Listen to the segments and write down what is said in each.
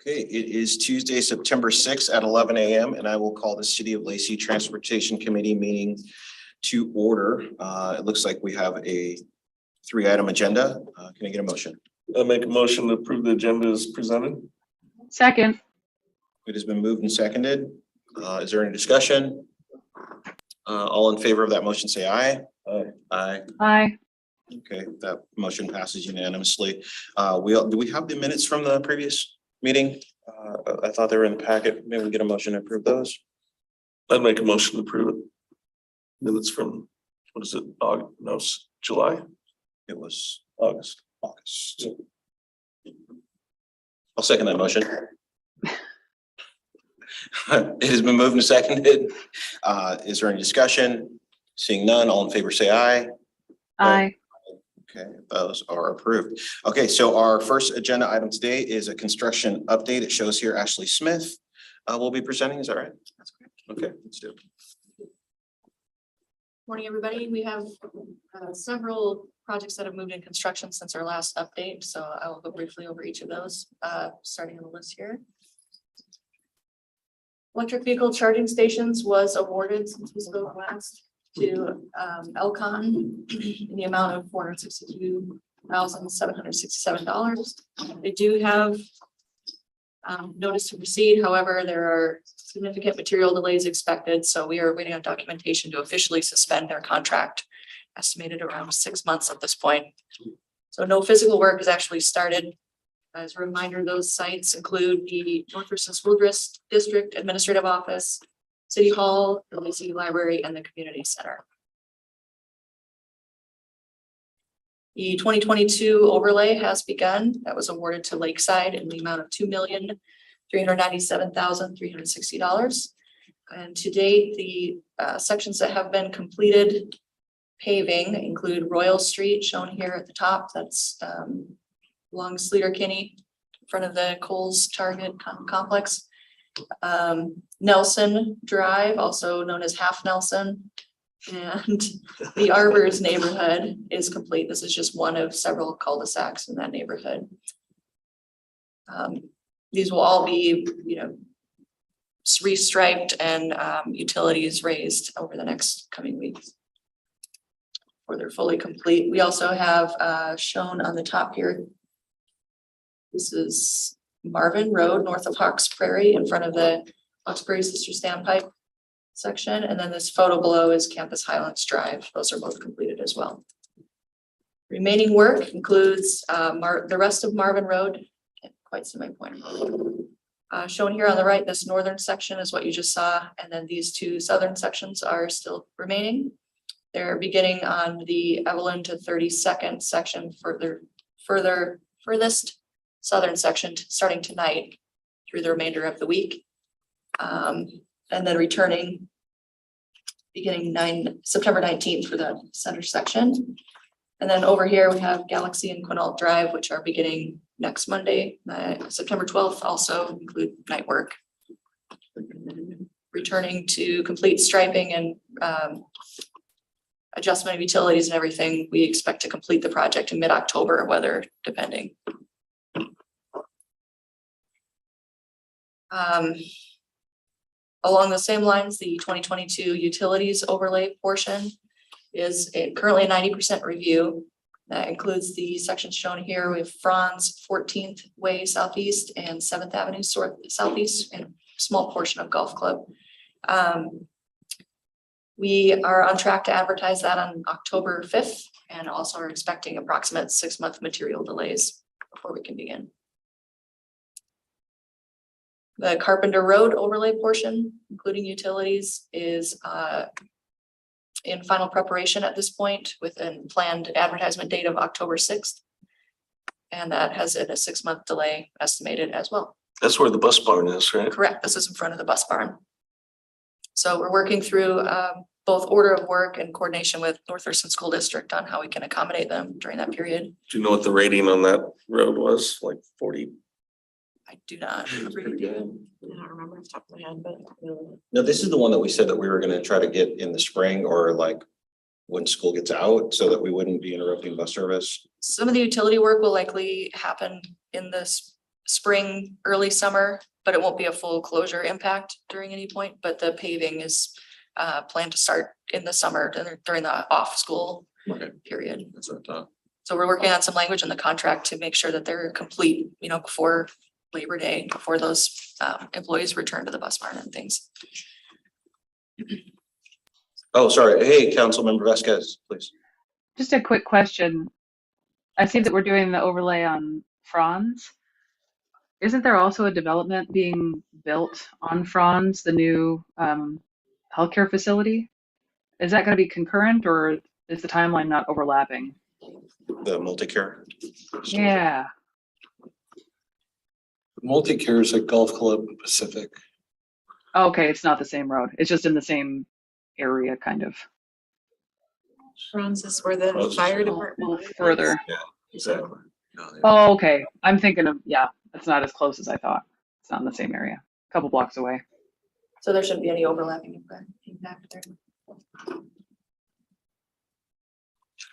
Okay, it is Tuesday, September 6th at 11 a.m. and I will call the City of Lacey Transportation Committee meeting to order. It looks like we have a 3-item agenda. Can I get a motion? I make a motion to approve the agenda as presented. Second. It has been moved and seconded. Is there any discussion? All in favor of that motion, say aye. Aye. Aye. Aye. Okay, that motion passes unanimously. Do we have the minutes from the previous meeting? I thought they were in the packet. Maybe we get a motion to approve those. I'd make a motion to approve it. Minutes from, what is it, August, no, July, It was August. August. I'll second that motion. It has been moved and seconded. Is there any discussion? Seeing none, all in favor say aye. Aye. Okay, those are approved. Okay, so our first agenda item today is a construction update. It shows here Ashley Smith will be presenting. Is that right? That's correct. Okay, let's do it. Morning, everybody. We have several projects that have moved in construction since our last update, so I will go briefly over each of those, starting on the list here. Electric vehicle charging stations was awarded since we spoke last to Elcon in the amount of $462,767. They do have notice to proceed. However, there are significant material delays expected, so we are waiting on documentation to officially suspend their contract, estimated around 6 months at this point. So no physical work has actually started. As a reminder, those sites include the North Thurston School District Administrative Office, City Hall, the Lacey Library, and the Community Center. The 2022 overlay has begun. That was awarded to Lakeside in the amount of $2,397,360. And to date, the sections that have been completed paving include Royal Street, shown here at the top. That's along Sleater Kinney, in front of the Kohl's Target complex. Nelson Drive, also known as Half Nelson, and the Arbors neighborhood is complete. This is just one of several cul-de-sacs in that neighborhood. These will all be, restriped and utilities raised over the next coming weeks, or they're fully complete. We also have shown on the top here. This is Marvin Road, north of Hawks Prairie, in front of the Hawks Prairie Sister Standpipe section. And then this photo below is Campus Highlands Drive. Those are both completed as well. Remaining work includes the rest of Marvin Road, quite semi-point. Shown here on the right, this northern section is what you just saw. And then these two southern sections are still remaining. They're beginning on the Evelyn to 32nd section, furthest southern section, starting tonight through the remainder of the week. And then returning beginning September 19th for the center section. And then over here we have Galaxy and Quinault Drive, which are beginning next Monday, September 12th, also include night work. Returning to complete striping and adjustment of utilities and everything. We expect to complete the project in mid-October, weather depending. Along the same lines, the 2022 utilities overlay portion is currently a 90% review. That includes the sections shown here with Franz 14th Way Southeast and 7th Avenue Southeast, and a small portion of Golf Club. We are on track to advertise that on October 5th, and also are expecting approximate 6-month material delays before we can begin. The Carpenter Road overlay portion, including utilities, is in final preparation at this point with a planned advertisement date of October 6th. And that has a 6-month delay estimated as well. That's where the bus barn is, right? Correct. This is in front of the bus barn. So we're working through both order of work and coordination with North Thurston School District on how we can accommodate them during that period. Do you know what the rating on that road was? Like 40? I do not. Pretty Remember. good. I don't remember off the top of my head, but No, this is the one that we said that we were going to try to get in the spring or like when school gets out so that we wouldn't be interrupting bus service. some of the utility work will likely happen in this spring, early summer, but it won't be a full closure impact during any point, but the paving is planned to start in the summer during the off-school Okay. period. That's what I thought. So we're working on some language in the contract to make sure that they're complete, before Labor Day, before those employees return to the bus barn and things. Oh, sorry. Hey, Councilmember Vasquez, please. Just a quick question. I see that we're doing the overlay on Franz. Isn't there also a development being built on Franz, the new healthcare facility? Is that going to be concurrent, or is the timeline not overlapping? The multi-care. Yeah. Multi-care is at Golf Club Pacific. Okay, it's not the same road. It's just in the same area, kind of. Franz is where the Franz is fire A department. little further. Exactly. Oh, okay. I'm thinking of, yeah, it's not as close as I thought. It's not in the same area. A couple blocks away. So there shouldn't be any overlapping impact there.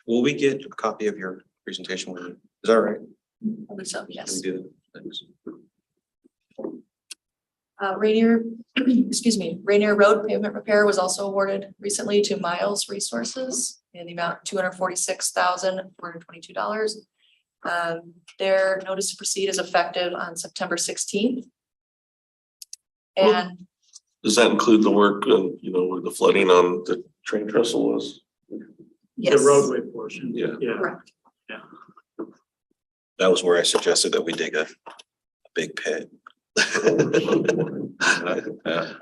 Will we get a copy of your presentation? Is that right? I believe so, Can yes. we do that? Thanks. Rainier, excuse me, Rainier Road pavement repair was also awarded recently to Miles Resources in the amount $246,422. Their notice to proceed is effective on September 16th. And Does that include the work, where the flooding on the train trestle was? yes. The roadway portion. Yeah. Yeah. Correct. That was where I suggested that we dig a big pit. Yeah.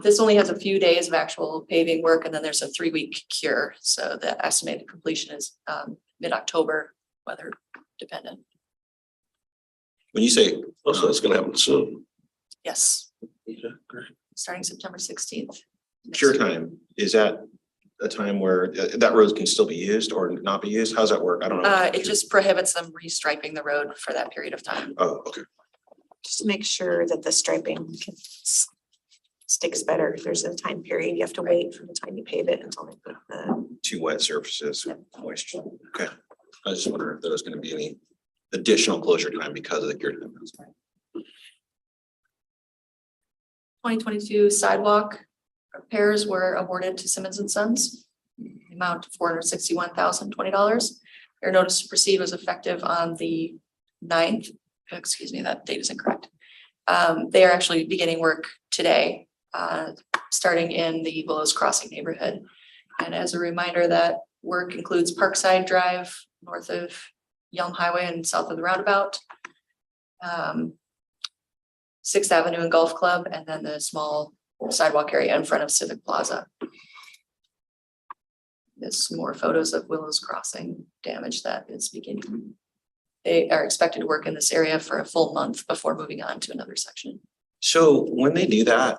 This only has a few days of actual paving work, and then there's a 3-week cure. So the estimated completion is mid-October, weather dependent. When you say, Oh, so that's gonna happen soon. Yes, Okay, great. starting September 16th. cure time, is that a time where that road can still be used or not be used? How's that work? I don't know. It just prohibits them restriping the road for that period of time. Oh, okay. Just to make sure that the striping sticks better. There's a time period. You have to wait from the time you pave it until they put the. Two wet surfaces, moisture. Okay. I just wonder if there was gonna be any additional closure time because of the cure time. 2022 sidewalk repairs were awarded to Simmons and Sons. The amount of $461,020. Their notice to proceed was effective on the 9th. Excuse me, that date is incorrect. They are actually beginning work today, starting in the Willows Crossing neighborhood. And as a reminder, that work includes Parkside Drive, north of Yelm Highway and south of the roundabout. 6th Avenue and Golf Club, and then the small sidewalk area in front of Civic Plaza. There's some more photos of Willows Crossing damage that is beginning. They are expected to work in this area for a full month before moving on to another section. So when they do that,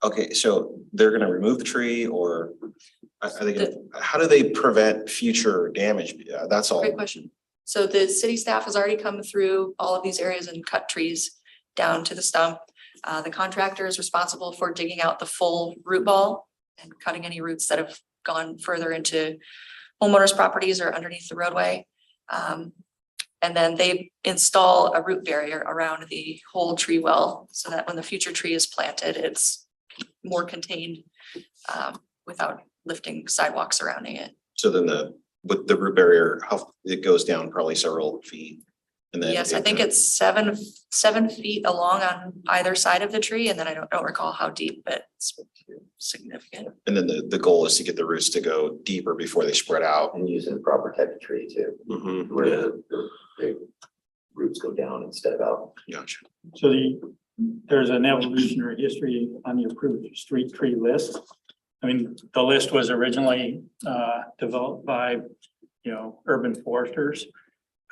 okay, so they're gonna remove the tree or are they gonna, how do they prevent future damage? Yeah, that's all. Great question. So the city staff has already come through all of these areas and cut trees down to the stump. The contractor is responsible for digging out the full root ball and cutting any roots that have gone further into homeowners' properties or underneath the roadway. And then they install a root barrier around the whole tree well so that when the future tree is planted, it's more contained without lifting sidewalks surrounding it. So then with the root barrier, how it goes down probably several feet. And then Yes, I think it's 7 feet along on either side of the tree, and then I don't recall how deep, but it's significant. And then the goal is to get the roots to go deeper before they spread out. And using the proper type of tree too, Mhm, where yeah. the roots go down instead of out. Gotcha. So there's an evolutionary history on the approved street tree list. I mean, the list was originally developed by, urban foresters.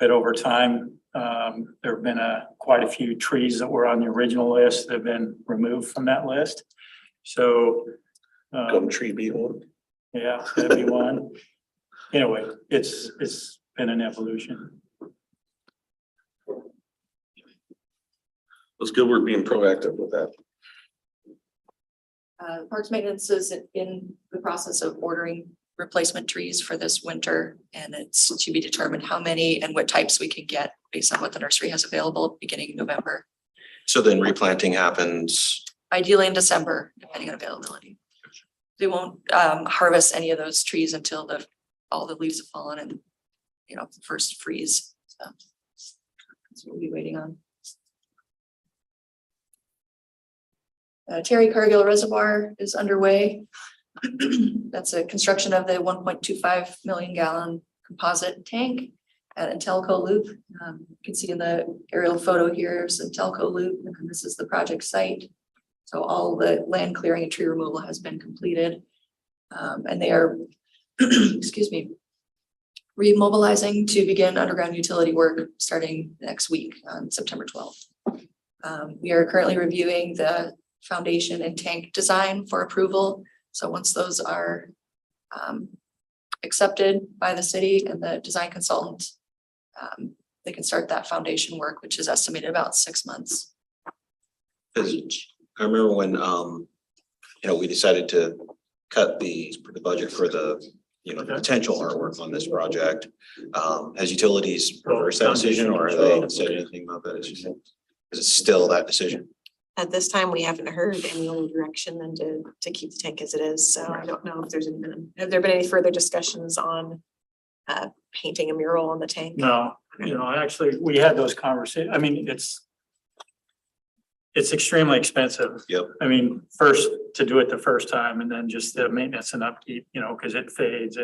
But over time, there have been quite a few trees that were on the original list that have been removed from that list. So, Gum tree beetle. yeah, that'd be one. Anyway, it's been an evolution. It's good we're being proactive with that. Parks maintenance is in the process of ordering replacement trees for this winter, and it's to be determined how many and what types we can get based on what the nursery has available beginning in November. So then replanting happens, Ideally in December, depending on availability. They won't harvest any of those trees until all the leaves have fallen and, you know, first freeze. So that's what we'll be waiting on. Terry Cargill Reservoir is underway. That's a construction of the 1.25 million gallon composite tank at Intelco Loop. You can see in the aerial photo here is Intelco Loop, and this is the project site. So all the land clearing and tree removal has been completed. And they are, excuse me, remobilizing to begin underground utility work starting next week on September 12th. We are currently reviewing the foundation and tank design for approval. So once those are accepted by the city and the design consultant, they can start that foundation work, which is estimated about 6 months for each. I remember when, we decided to cut the budget for the, potential artwork on this project. Has utilities reversed that decision, or have they said anything about that decision? Is it still that decision? At this time, we haven't heard any other direction than to keep the tank as it is, so I don't know if have there been any further discussions on painting a mural on the tank? No, actually, we had those conversations. I mean, it's extremely expensive. Yep. I mean, first to do it the first time and then just the maintenance and upkeep, because it fades.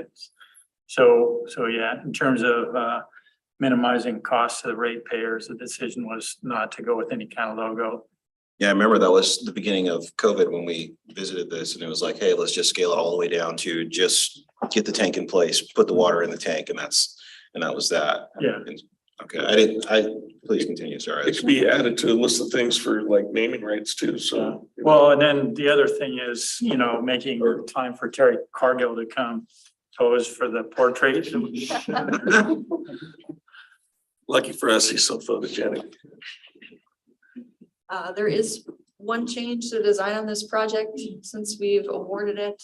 So yeah, in terms of minimizing costs to the ratepayers, the decision was not to go with any kind of logo. Yeah, I remember that was the beginning of COVID when we visited this, and it was like, hey, let's just scale it all the way down to just get the tank in place, put the water in the tank, and that was that. Yeah. Okay, please continue, sorry. It could be added to a list of things for like naming rights too, so. Well, and then the other thing is, making time for Terry Cargill to come pose for the portrait. Lucky for us, he's so photogenic. There is one change to design on this project since we've awarded it.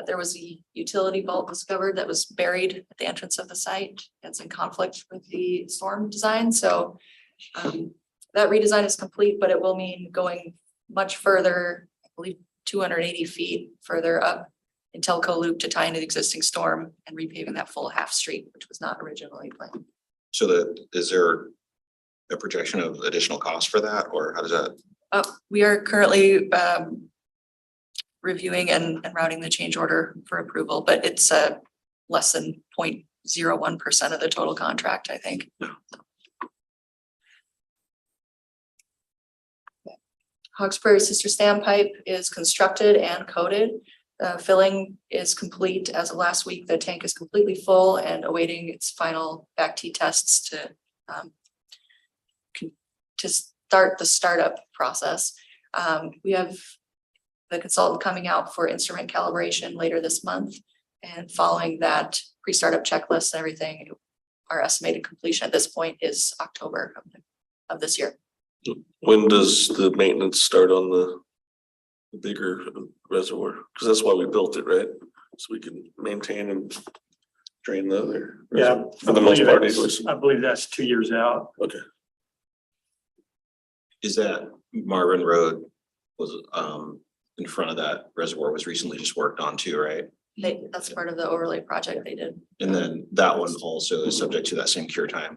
There was a utility vault discovered that was buried at the entrance of the site. It's in conflict with the storm design, so that redesign is complete, but it will mean going much further, I believe 280 feet further up in Telco Loop to tie into the existing storm and repaving that full half street, which was not originally planned. So is there a projection of additional cost for that, or how does that? We are currently reviewing and routing the change order for approval, but it's less than 0.01% of the total contract, I think. Hawks Prairie Sister Standpipe is constructed and coated. Filling is complete as of last week. The tank is completely full and awaiting its final back T tests to start the startup process. We have the consultant coming out for instrument calibration later this month, and following that pre-startup checklist and everything, our estimated completion at this point is October of this year. When does the maintenance start on the bigger reservoir? Because that's why we built it, right? So we can maintain and drain the other. Yeah. For the most part, anyways. I believe that's 2 years out. Okay. Is that Marvin Road was in front of that reservoir was recently just worked on too, right? That's part of the overlay project they did. And then that one also is subject to that same cure time.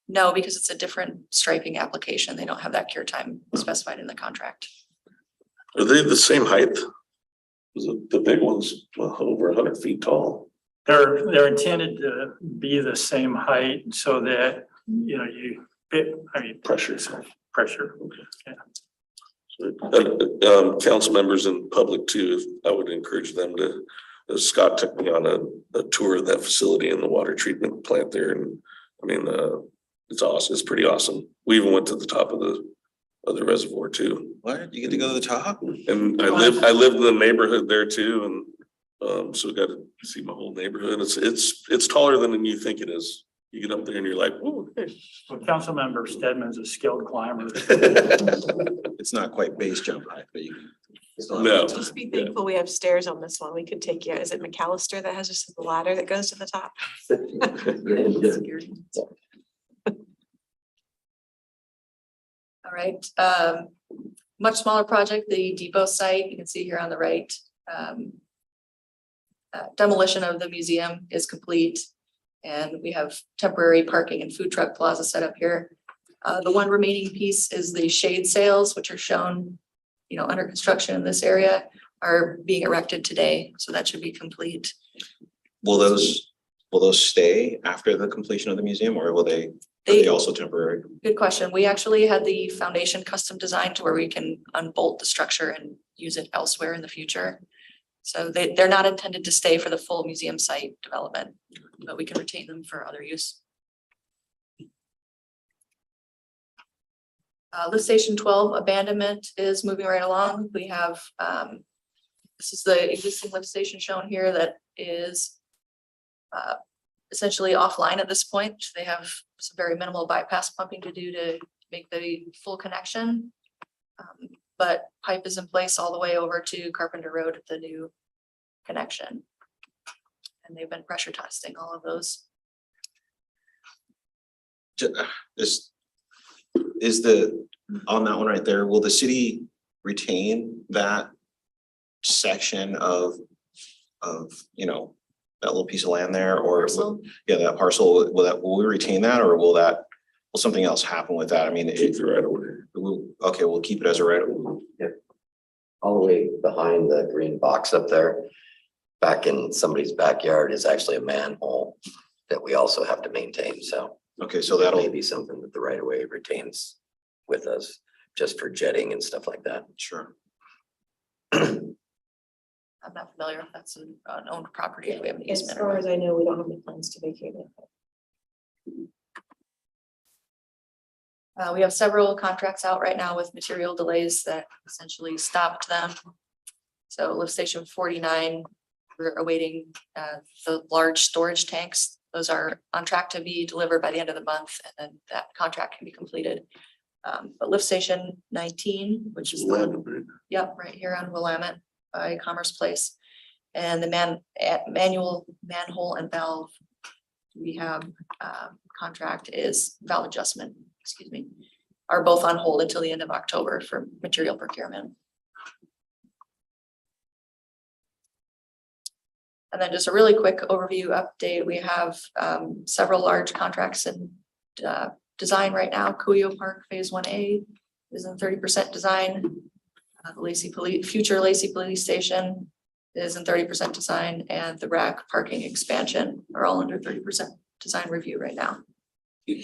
No, because it's a different striping application. They don't have that cure time specified in the contract. Are they the same height? The big one's over 100 feet tall. They're intended to be the same height so that, Pressure. pressure. Council members and public too, I would encourage them to, Scott took me on a tour of that facility and the water treatment plant there. And it's awesome. It's pretty awesome. We even went to the top of the reservoir too. What? You get to go to the top? And I lived in the neighborhood there too. And so we got to see my whole neighborhood. It's taller than you think it is. You get up there and you're like, whoa. Hey. Well, Councilmember Stedman's a skilled climber. It's not quite base jump height, but you can. No. Just be thankful we have stairs on this one. We could take you, is it McAllister that has just the ladder that goes to the top? Security. All right, much smaller project, the depot site, you can see here on the right. Demolition of the museum is complete. And we have temporary parking and food truck plaza set up here. The one remaining piece is the shade sails, which are shown, under construction in this area, are being erected today, so that should be complete. Will those stay after the completion of the museum, or are they also temporary? Good question. We actually had the foundation custom designed to where we can unbolt the structure and use it elsewhere in the future. So they're not intended to stay for the full museum site development, but we can retain them for other use. Lift station 12 abandonment is moving right along. We have, this is the existing lift station shown here that is essentially offline at this point. They have some very minimal bypass pumping to do to make the full connection. But pipe is in place all the way over to Carpenter Road at the new connection. And they've been pressure testing all of those. On that one right there, will the city retain that section of, that little piece of land there, or? Parcel. Yeah, that parcel, will we retain that, or will something else happen with that? I mean, Keep the right away. okay, we'll keep it as a right of way. All the way behind the green box up there, back in somebody's backyard is actually a manhole that we also have to maintain, so. Okay, so That may that'll, be something that the right of way retains with us, just for jetting and stuff like that. sure. I'm not familiar if that's an owned property. We have an As easement. far as I know, we don't have any plans to vacate it. We have several contracts out right now with material delays that essentially stopped them. So lift station 49, we're awaiting the large storage tanks. Those are on track to be delivered by the end of the month, and then that contract can be completed. But lift station 19, which is yep, right here on Willamette by Commerce Place. And the manual manhole and valve we have contract is valve adjustment, are both on hold until the end of October for material procurement. And then just a really quick overview update. We have several large contracts in design right now. Cuyo Park Phase 1A is in 30% design. The future Lacey Police Station is in 30% design, and the rack parking expansion are all under 30% design review right now. I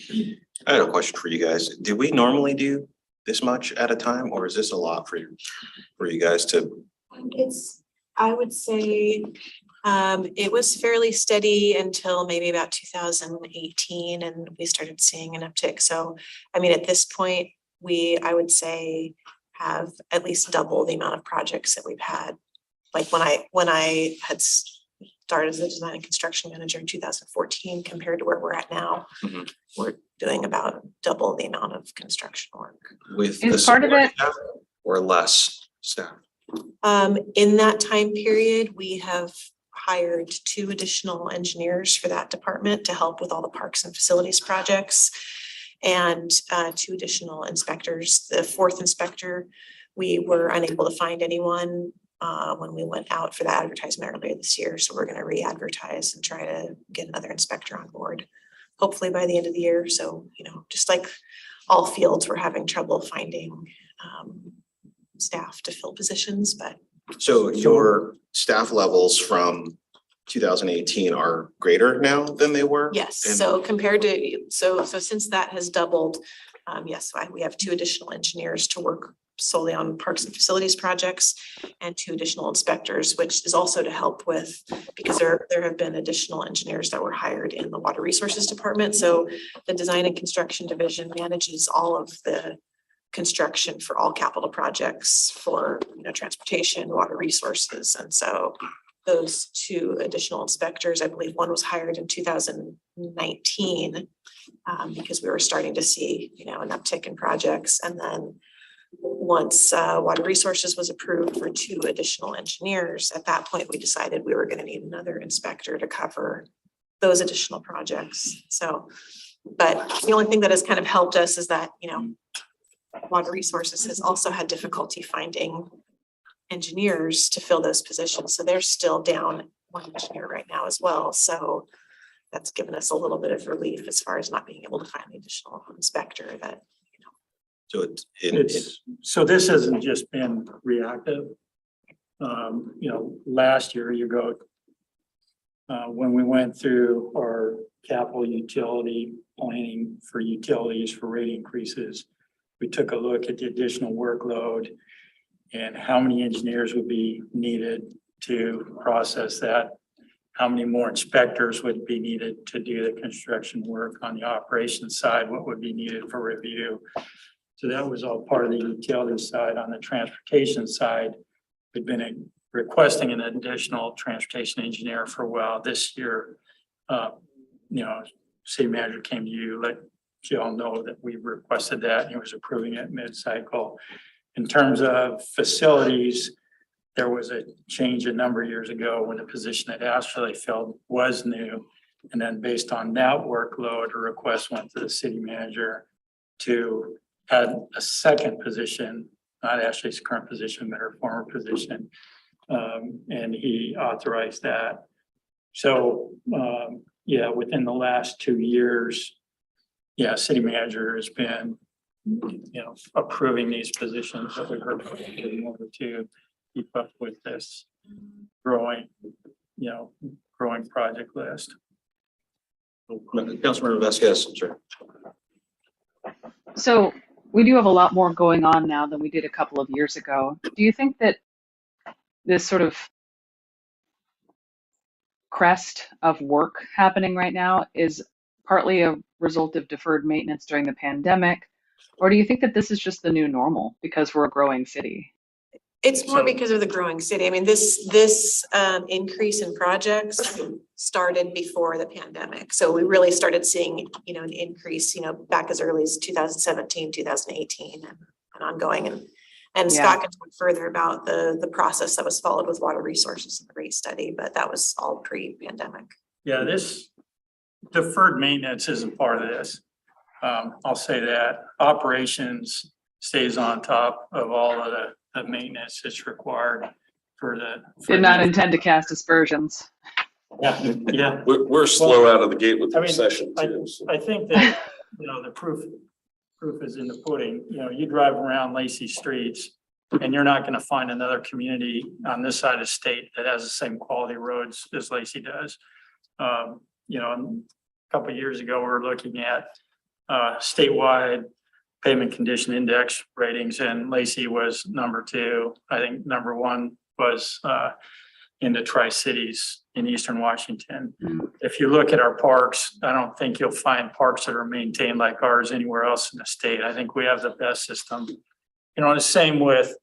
had a question for you guys. Did we normally do this much at a time, or is this a lot for you guys to? I would say, it was fairly steady until maybe about 2018, and we started seeing an uptick. So, I mean, at this point, I would say, have at least double the amount of projects that we've had. Like when I had started as a design and construction manager in 2014 compared to where we're at now, Mhm. we're doing about double the amount of construction work. With Is the part of support it- staff or less staff? In that time period, we have hired 2 additional engineers for that department to help with all the parks and facilities projects. And 2 additional inspectors. The 4th inspector, we were unable to find anyone when we went out for the advertisement earlier this year. So we're gonna re-advertise and try to get another inspector on board, hopefully by the end of the year. So, just like all fields, we're having trouble finding staff to fill positions, but So your staff levels from 2018 are greater now than they were? yes, And- so compared to, so since that has doubled, yes, we have 2 additional engineers to work solely on parks and facilities projects and 2 additional inspectors, which is also to help with, because there have been additional engineers that were hired in the water resources department. So the design and construction division manages all of the construction for all capital projects for, transportation, water resources. And so those 2 additional inspectors, I believe one was hired in 2019 because we were starting to see, an uptick in projects. And then once Water Resources was approved for 2 additional engineers, at that point, we decided we were gonna need another inspector to cover those additional projects. So, but the only thing that has kind of helped us is that, you know, Water Resources has also had difficulty finding engineers to fill those positions. So they're still down 1 engineer right now as well. So that's given us a little bit of relief as far as not being able to find the additional inspector that, So So this hasn't just been reactive. You know, last year, when we went through our capital utility planning for utilities for rate increases, we took a look at the additional workload and how many engineers would be needed to process that, how many more inspectors would be needed to do the construction work on the operations side, what would be needed for review. So that was all part of the utility side. On the transportation side, we've been requesting an additional transportation engineer for a while. This year, you know, city manager came to you, let you all know that we requested that, and he was approving it mid-cycle. In terms of facilities, there was a change a number of years ago when the position that Ashley filled was new. And then based on that workload, a request went to the city manager to add a second position, not Ashley's current position, but her former position. And he authorized that. So, yeah, within the last 2 years, yeah, city manager has been, you know, approving these positions that we heard from in order to keep up with this growing, you know, growing project list. Councilmember Vasquez, sure. So we do have a lot more going on now than we did a couple of years ago. Do you think that this sort of crest of work happening right now is partly a result of deferred maintenance during the pandemic? Or do you think that this is just the new normal because we're a growing city? it's more So- because of the growing city. I mean, this increase in projects started before the pandemic. So we really started seeing, you know, an increase, you know, back as early as 2017, 2018 and ongoing. And Yeah. Scott can talk further about the process that was followed with Water Resources and the rate study, but that was all pre-pandemic. Yeah, this deferred maintenance isn't part of this. I'll say that operations stays on top of all of the maintenance that's required for the. Did not intend to cast aspersions. Yeah, We're slow out of the gate with I the mean, recession too. so. I think that, you know, the proof is in the pudding. You know, you drive around Lacey streets and you're not gonna find another community on this side of the state that has the same quality roads as Lacey does. You know, a couple of years ago, we were looking at statewide pavement condition index ratings, and Lacey was number 2. I think number 1 was in the Tri-Cities in Eastern Washington. Mm. If you look at our parks, I don't think you'll find parks that are maintained like ours anywhere else in the state. I think we have the best system. You know, the same with,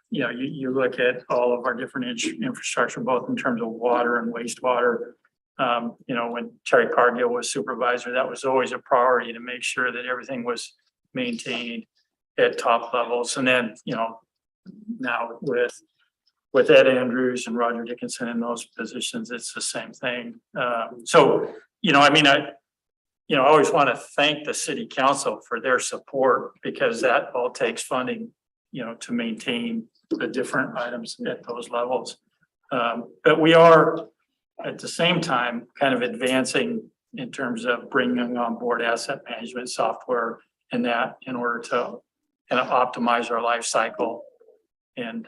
you know, you look at all of our different infrastructure, both in terms of water and wastewater. You know, when Terry Cargill was supervisor, that was always a priority to make sure that everything was maintained at top levels. And then, you know, now with Ed Andrews and Roger Dickinson in those positions, it's the same thing. So, you know, I mean, I always want to thank the city council for their support, because that all takes funding, you know, to maintain the different items at those levels. But we are at the same time kind of advancing in terms of bringing on board asset management software and that in order to kind of optimize our life cycle. And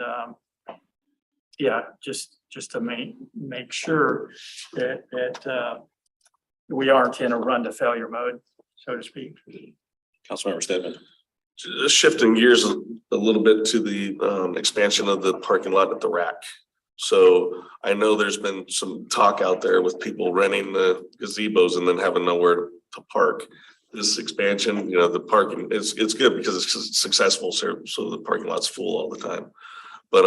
yeah, just to make sure that we aren't in a run to failure mode, so to speak. Councilmember Stedman. Just shifting gears a little bit to the expansion of the parking lot at the rack. So I know there's been some talk out there with people renting the gazebos and then having nowhere to park. This expansion, you know, the parking, it's good because it's successful, so the parking lot's full all the time. But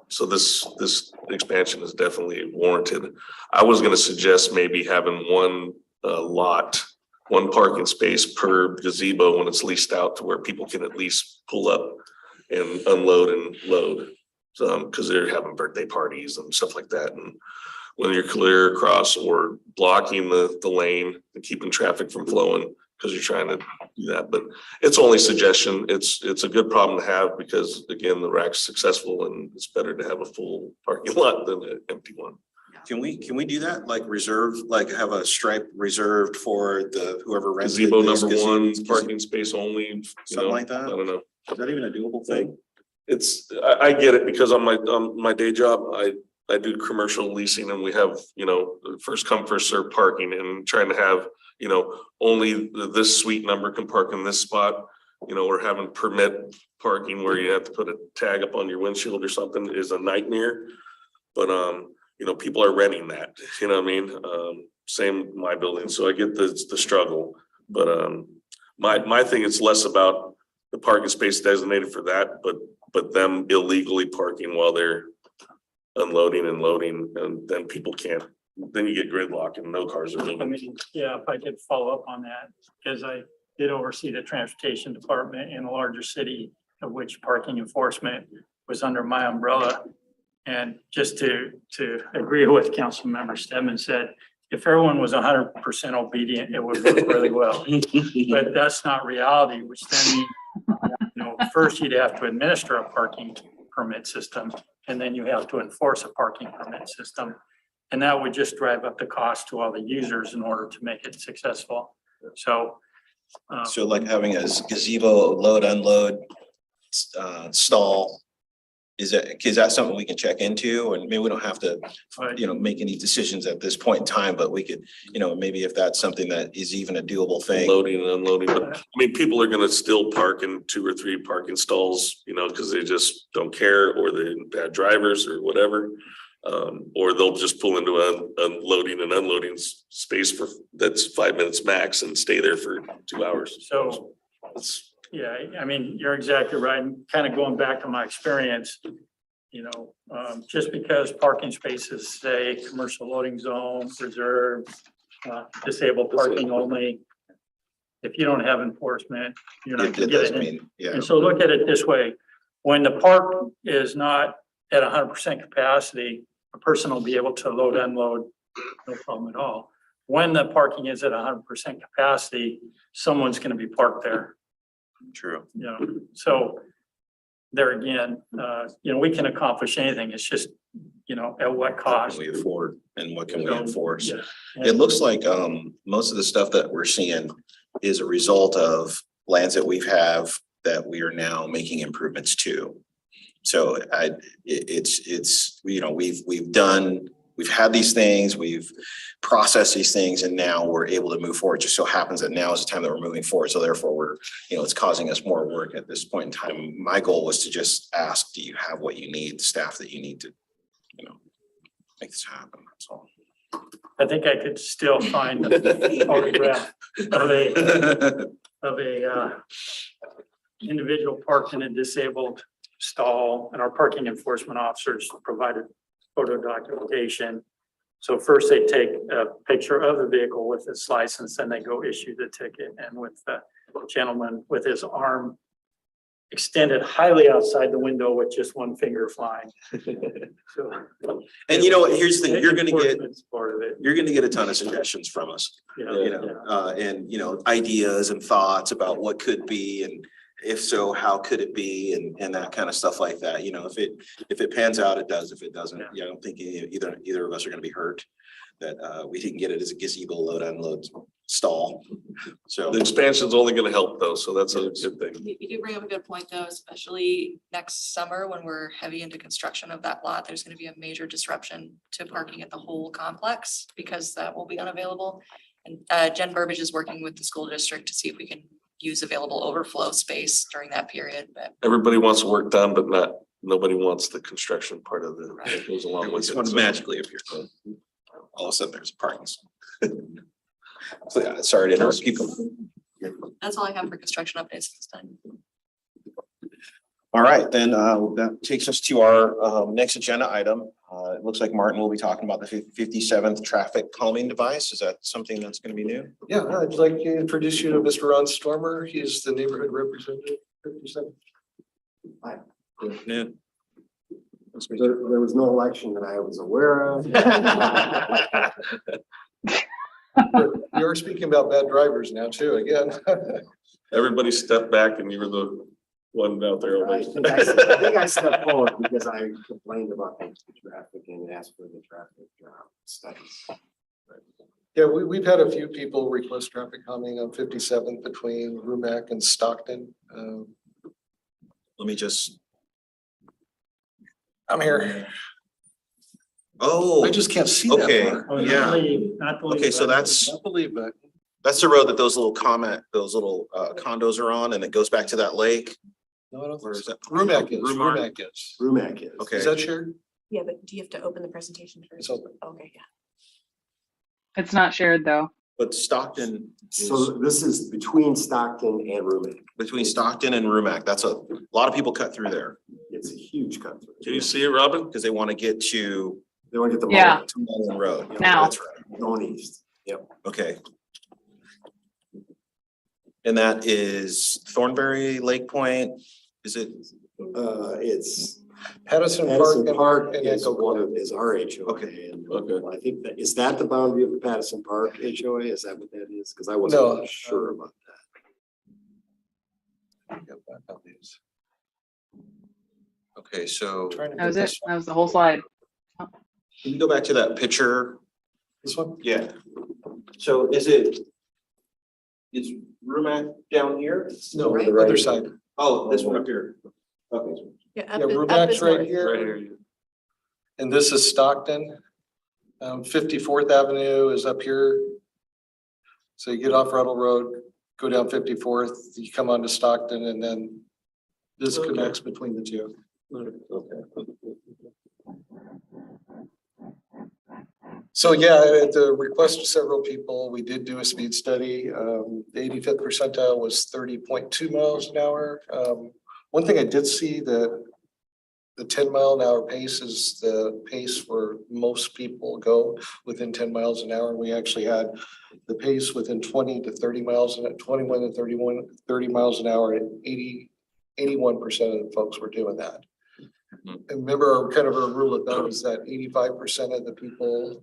so this expansion is definitely warranted. I was gonna suggest maybe having one lot one parking space per gazebo when it's leased out to where people can at least pull up and unload and load. So, because they're having birthday parties and stuff like that. And when you're clear across or blocking the lane and keeping traffic from flowing because you're trying to do that. But it's only suggestion. It's a good problem to have because again, the rack's successful and it's better to have a full parking lot than an empty one. Can we do that? Like reserve, like have a stripe reserved for the whoever rents it? Gazebo number one, parking space only, you Something know, like that? I don't know. Is that even a doable thing? It's, I get it because on my day job, I do commercial leasing and we have, you know, first come, first served parking and trying to have, you know, only this suite number can park in this spot. You know, we're having permit parking where you have to put a tag up on your windshield or something is a nightmare. But, you know, people are renting that, you know what I mean? Same my building. So I get the struggle, but, my thing is less about the parking space designated for that, but them illegally parking while they're unloading and loading, and then people can't, then you get gridlock and no cars are I moving. mean, yeah, if I could follow up on that, because I did oversee the transportation department in a larger city of which parking enforcement was under my umbrella. And just to agree with Councilmember Stedman said, if everyone was 100% obedient, it would work really well. But that's not reality, which then means, you know, first you'd have to administer a parking permit system, and then you have to enforce a parking permit system. And that would just drive up the cost to all the users in order to make it successful. So. So like having a gazebo load, unload, stall. Is that something we can check into? And maybe we don't have to, Right. you know, make any decisions at this point in time, but we could, you know, maybe if that's something that is even a doable thing. Loading and unloading, but I mean, people are gonna still park in 2 or 3 parking stalls, you know, because they just don't care, or they're bad drivers or whatever. Or they'll just pull into a loading and unloading space for, that's 5 minutes max and stay there for 2 hours. So, It's, yeah, I mean, you're exactly right. And kind of going back to my experience, you know, just because parking spaces say commercial loading zone, reserved, disabled parking only. If you don't have enforcement, you're not It gonna does get it. mean, yeah. And so look at it this way, when the park is not at 100% capacity, a person will be able to load, unload, no problem at all. When the parking is at 100% capacity, someone's gonna be parked there, True. you know, so there again, you know, we can accomplish anything, it's just, you know, at what What cost. can we afford and what can we So, enforce? yeah. It looks like most of the stuff that we're seeing is a result of lands that we've that we are now making improvements to. So it's, you know, we've had these things, we've processed these things, and now we're able to move forward. It just so happens that now is the time that we're moving forward. So therefore we're, you know, it's causing us more work at this point in time. My goal was to just ask, do you have what you need, the staff that you need to, you know, make this happen? That's all. I think I could still find a photograph of a individual parked in a disabled stall, and our parking enforcement officers provided photo documentation. So first they take a picture of the vehicle with its license, then they go issue the ticket, and with the gentleman with his arm extended highly outside the window with just one finger flying. So, And you know what, here's the thing, enforcement's part of it. you're gonna get a ton of suggestions from us, Yeah, you yeah. know, and, you know, ideas and thoughts about what could be, and if so, how could it be, and that kind of stuff like that, you know, if it pans out, it does. If it doesn't, Yeah. yeah, I don't think either of us are gonna be hurt. That we didn't get it as a gazebo load unload stall, so. the expansion's only gonna help though, so that's a good thing. You do bring up a good point though, especially next summer when we're heavy into construction of that lot, there's gonna be a major disruption to parking at the whole complex because that will be unavailable. And Jen Burbidge is working with the school district to see if we can use available overflow space during that period, but Everybody wants work done, but nobody wants the construction part of the, that goes along with It's it. one So- magically appear. All of a sudden, there's a parking. So yeah, sorry to interrupt. Keep going. that's all I have for construction updates this time. All right, then that takes us to our next agenda item. It looks like Martin will be talking about the 57th traffic calming device. Is that something that's going to be new? Yeah, I'd like to introduce you to Mr. Ron Stormer. He's the neighborhood representative. 57. Yeah. There was no election that I was aware of. You are speaking about bad drivers now too, again. Everybody stepped back and you were the one out there. I think I stepped forward because I complained about the traffic and asked for the traffic studies. Yeah, we've had a few people request traffic calming on 57th between Rumac and Stockton. Let me just, I'm here. oh, I just can't see okay. that far. Oh, Yeah. not to leave Okay, so that- that's, I believe that. that's the road that those little condos are on, and it goes back to that lake. No, I don't Where think is so. that? Rumac is, Rumac? Rumac is. Rumac is. Okay. Is that shared? Yeah, but do you have to open the presentation first? It's open. Okay, yeah. It's not shared though. But Stockton is So this is between Stockton and Rumac. between Stockton and Rumac. That's a lot of people cut through there It's a huge cut through. Can you see it, Robin? because they want to get to They want to get the. Yeah. Mullen Road. Now. That's right. Going east. Yep. Okay. And that is Thornberry, Lake Point. Is it? It's Patterson Patterson Park Park and then is one of, is our HOA. Okay. And Okay. I think that, is that the boundary of the Patterson Park HOA? Is that what that is? Because I No. wasn't sure about that. Okay, so Trying to That was get it. this That was the whole slide. can you go back to that picture? This one? Yeah. So is Rumac down here? No, Right. the other side. Oh, this one up here. Okay. Yeah, Yeah, up Rumac's is right north. here. Right here. And this is Stockton. 54th Avenue is up here. So you get off Ruddle Road, go down 54th, you come onto Stockton, and then this Okay. connects between the two. Okay. So yeah, at the request of several people, we did do a speed study. The 85th percentile was 30.2 miles an hour. One thing I did see that the 10-mile-an-hour pace is the pace where most people go within 10 miles an hour. We actually had the pace within 20 to 30 miles, and at 21 to 30 miles an hour, at 81% of the folks were doing that. And remember, kind of a rule of thumb is that 85% of the people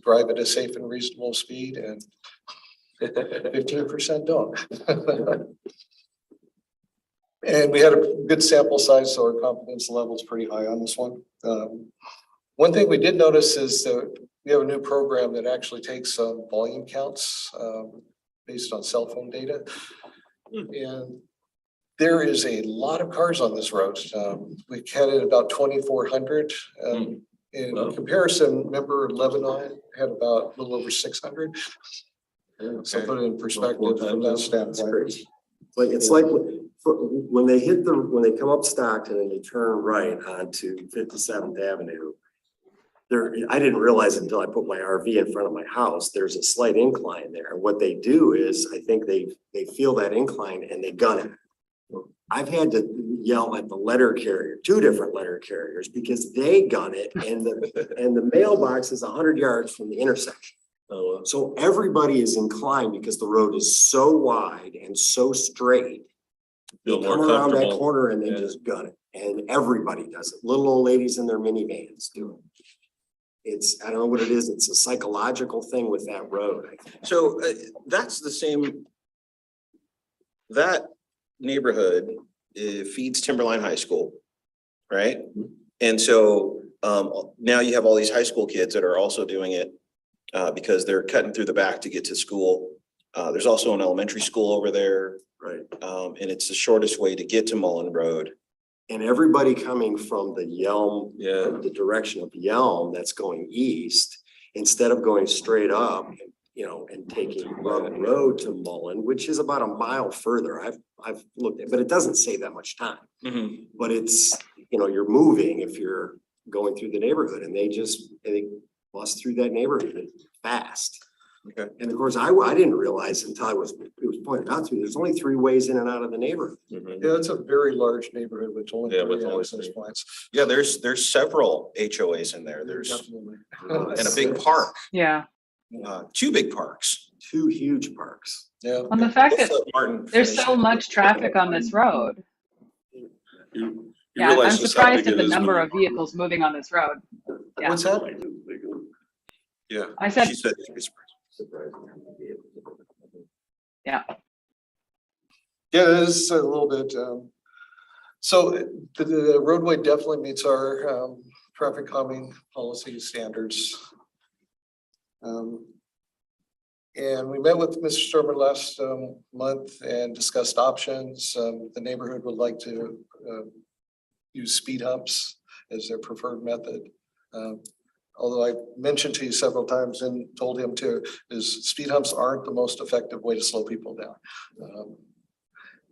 drive at a safe and reasonable speed, and 15% don't. And we had a good sample size, so our confidence level is pretty high on this one. One thing we did notice is that we have a new program that actually takes volume counts based on cell phone data. And there is a lot of cars on this road. We counted about 2,400. In Wow. comparison, remember Lebanon had about a little over 600. So put it in perspective from that That's standpoint. crazy. Like, it's like when they when they come up Stockton and they turn right onto 57th Avenue. I didn't realize until I put my RV in front of my house, there's a slight incline there. What they do is, I think they feel that incline and they gun it. I've had to yell at the letter carrier, 2 different letter carriers, because they gun it and the mailbox is 100 yards from the intersection. Oh, So everybody is inclined because the road is so wide and so straight. They feel more come around that comfortable. corner and they Yeah. just gun it. And everybody does it. Little old ladies in their minivans do it. It's, I don't know what it is. It's a psychological thing with that road. I think. So that's the same. That neighborhood feeds Timberline High School, right? And so now you have all these high school kids that are also doing it because they're cutting through the back to get to school. There's also an elementary school over there, Right. and it's the shortest way to get to Mullen Road. And everybody coming from the Yelm, Yeah. the direction of Yelm that's going east, instead of going straight up, and taking Ruddle Road to Mullen, which is about a mile further. I've looked at, but it doesn't save that much time. But it's, you're moving if you're going through the neighborhood, and they bust through that neighborhood fast. Okay. And of course, I didn't realize until it was pointed out to me, there's only 3 ways in and out of the neighborhood. Mhm. Yeah, it's a very large neighborhood with only Yeah, with three only access three. points. Yeah, there's several HOAs in there. There's, Definitely. and a big park, Yeah. 2 big parks. 2 huge parks. Yeah. On the fact that Let's let Martin there's finish so it. much traffic on this road. You Yeah, realize I'm just how surprised big at it the is when number you- of vehicles moving on this road. Yeah. What's that? Yeah. I said, She said, yeah, Yeah, it is a little bit, so the roadway definitely meets our, traffic calming policy standards. And we met with Mr. Sturman last, month and discussed options. The neighborhood would like to, use speed humps as their preferred method. Although I mentioned to you several times and told him to, is speed humps aren't the most effective way to slow people down.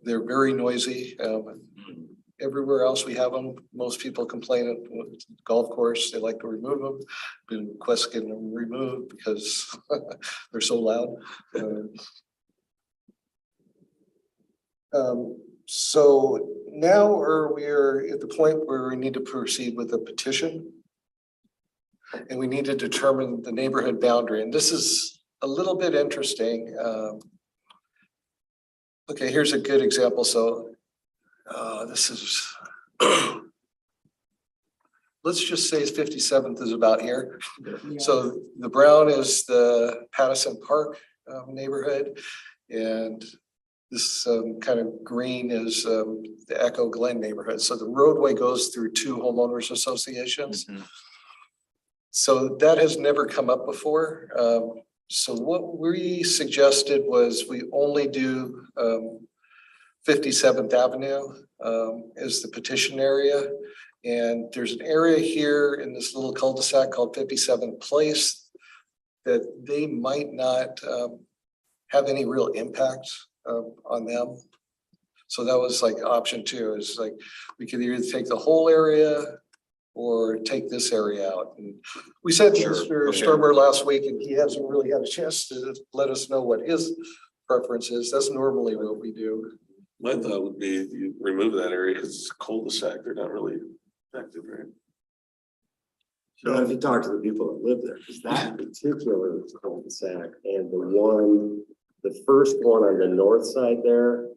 They're very noisy. Everywhere else we have them, most people complain at the golf course, they like to remove them. Been requesting getting them removed because they're so loud. So now we are at the point where we need to proceed with a petition. And we need to determine the neighborhood boundary, and this is a little bit interesting. Okay, here's a good example, so this is, let's just say 57th is about here. So the brown is the Pattison Park neighborhood, and this kind of green is the Echo Glen neighborhood. So the roadway goes through 2 homeowners associations. So that has never come up before. So what we suggested was we only do 57th Avenue as the petition area. And there's an area here in this little cul-de-sac called 57th Place that they might not have any real impact on them. So that was like option 2, is like, we could either take the whole area or take this area out. And we sent Sure, Mr. okay. Sturmer last week and he hasn't really had a chance to let us know what his preference is. That's normally what we do. My thought would be if you remove that area, it's cul-de-sac, they're not really effective, right? So if you talk to the people that live there, because that particular cul-de-sac and the first one on the north side there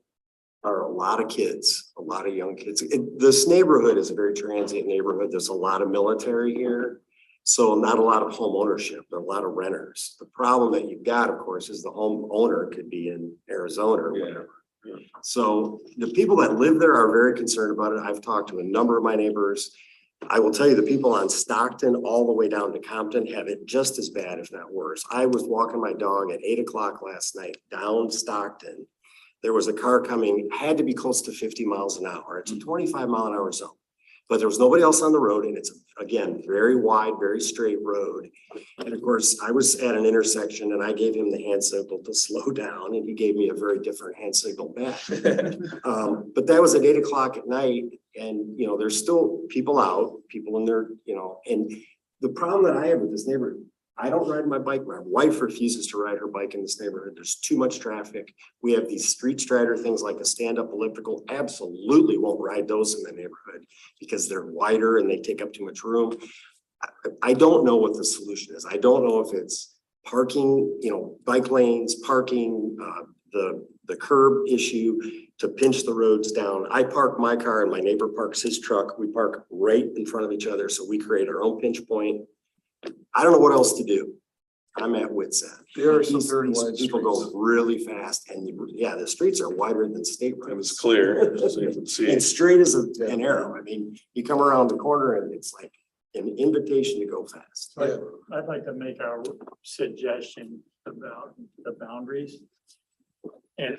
are a lot of kids, a lot of young kids. This neighborhood is a very transient neighborhood. There's a lot of military here. So not a lot of home ownership, but a lot of renters. The problem that you've got, of course, is the home owner could be in Arizona or whatever. Yeah. So the people that live there are very concerned about it. I've talked to a number of my neighbors. I will tell you, the people on Stockton all the way down to Compton have it just as bad, if not worse. I was walking my dog at 8 o'clock last night down Stockton. There was a car coming, had to be close to 50 miles an hour. It's a 25-mile-an-hour zone. But there was nobody else on the road, and it's, again, very wide, very straight road. And of course, I was at an intersection and I gave him the hand signal to slow down, and he gave me a very different hand signal back. But that was at 8 o'clock at night, and there's still people out, people in there, and the problem that I have with this neighborhood, I don't ride my bike. My wife refuses to ride her bike in this neighborhood. There's too much traffic. We have these street strider things like a stand-up elliptical. Absolutely won't ride those in the neighborhood because they're wider and they take up too much room. I don't know what the solution is. I don't know if it's parking, bike lanes, parking, the curb issue to pinch the roads down. I park my car and my neighbor parks his truck. We park right in front of each other. So we create our own pinch point. I don't know what else to do. I'm at wit's end. There are some These very wide people go streets. really fast, and the streets are wider than state roads. And it's clear, so you can see. It's straight as an arrow. I mean, you come around the corner and it's like an invitation to go fast. Yeah. I'd like to make a suggestion about the boundaries. And,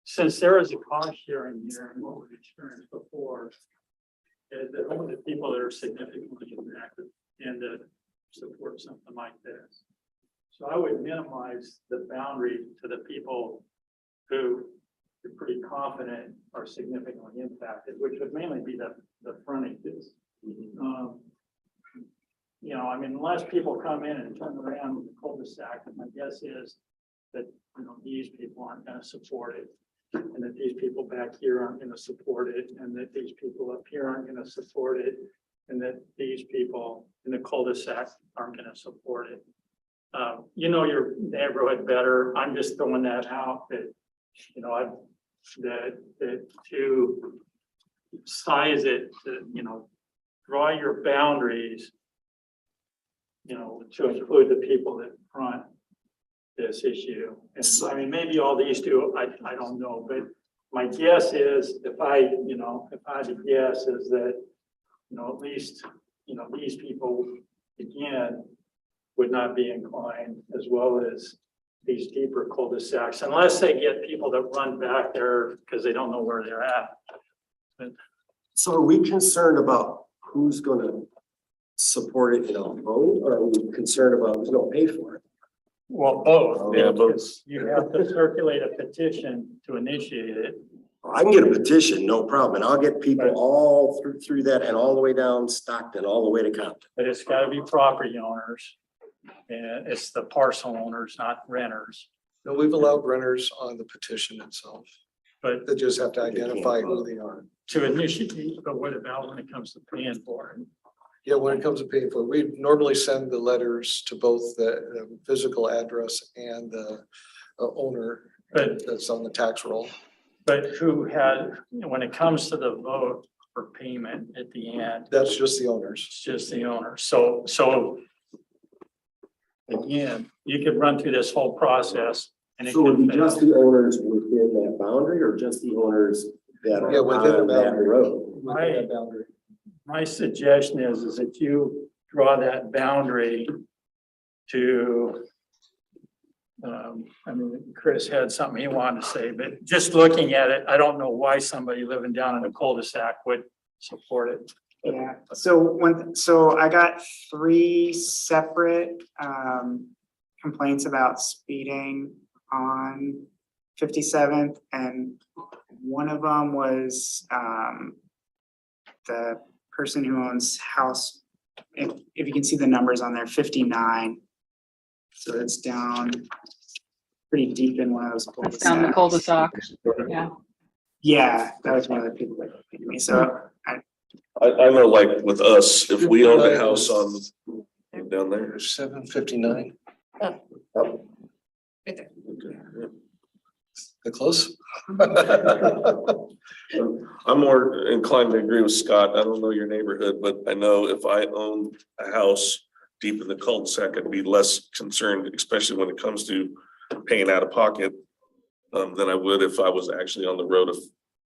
since there is a cost sharing here and what we've experienced before, the only people that are significantly impacted and to support something like this. So I would minimize the boundary to the people who you're pretty confident are significantly impacted, which would mainly be the frontages. know, I mean, unless people come in and turn around with the cul-de-sac, my guess is that, you know, these people aren't gonna support it. And that these people back here aren't gonna support it, and that these people up here aren't gonna support it, and that these people in the cul-de-sac aren't gonna support it. You know your neighborhood better. I'm just throwing that out that, you know, that to size it, to, you know, draw your boundaries, you know, to include the people that front this issue. And I mean, maybe all these do, I don't know, but my guess is if I had to guess is that, you know, at least, you know, these people again would not be inclined, as well as these deeper cul-de-sacs, unless they get people that run back there because they don't know where they're at. So are we concerned about who's gonna support it in a vote, or are we concerned about who's gonna pay for it? Well, both. Yeah, both. Because you have to circulate a petition to initiate it. I can get a petition, no problem, and I'll get people all through that and all the way down Stockton, all the way to Compton. But it's gotta be property owners. And it's the parcel owners, not renters. No, we've allowed renters on the petition itself. But They just have to identify who they are. to initiate, but what about when it comes to paying for it? Yeah, when it comes to paying for it, we normally send the letters to both the physical address and the owner But, that's on the tax roll. but who had, when it comes to the vote for payment at the end, That's just the owners. it's just the owner. So again, you could run through this whole process and it So would could be just the owners within that boundary, or just the owners that Yeah, are within the on that boundary. road? Right. That boundary. My suggestion is that you draw that boundary to, I mean, Chris had something he wanted to say, but just looking at it, I don't know why somebody living down in a cul-de-sac would support it. Yeah, so I got 3 separate complaints about speeding on 57th, and one of them was the person who owns house, if you can see the numbers on there, 59. So it's down pretty deep in one of those That's down the cul-de-sacs. cul-de-sac. Yeah. Yeah, that was one of the people that paid me, so I know like with us, if we owned a house on down there. 759. Right there. The close? I'm more inclined to agree with Scott. I don't know your neighborhood, but I know if I owned a house deep in the cul-de-sac, I'd be less concerned, especially when it comes to paying out of pocket, than I would if I was actually on the road of,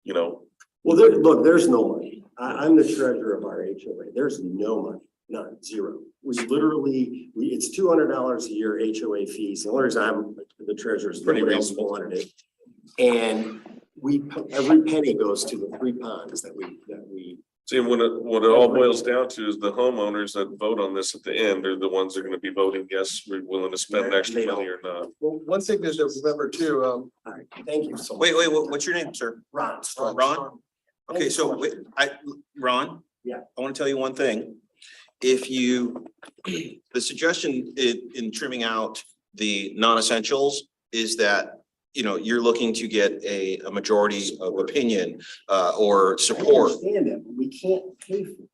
you know. Well, look, there's no money. I'm the treasurer of our HOA. There's no money, none, zero. We literally, it's $200 a year HOA fees. The only reason I'm the treasurer is Pretty nobody else reasonable. wanted it. And every penny goes to the 3 ponds that we. See, what it all boils down to is the homeowners that vote on this at the end are the ones that are gonna be voting, yes, we're willing to spend extra money or not. Well, one thing is to remember too, All right, thank you so much. Wait, what's your name, sir? Ron. Ron? Okay, Thank you so much. Ron? Yeah. I want to tell you one thing. If you, the suggestion in trimming out the non-essentials is that, you know, you're looking to get a majority of opinion or I support. understand that, but we can't pay for it.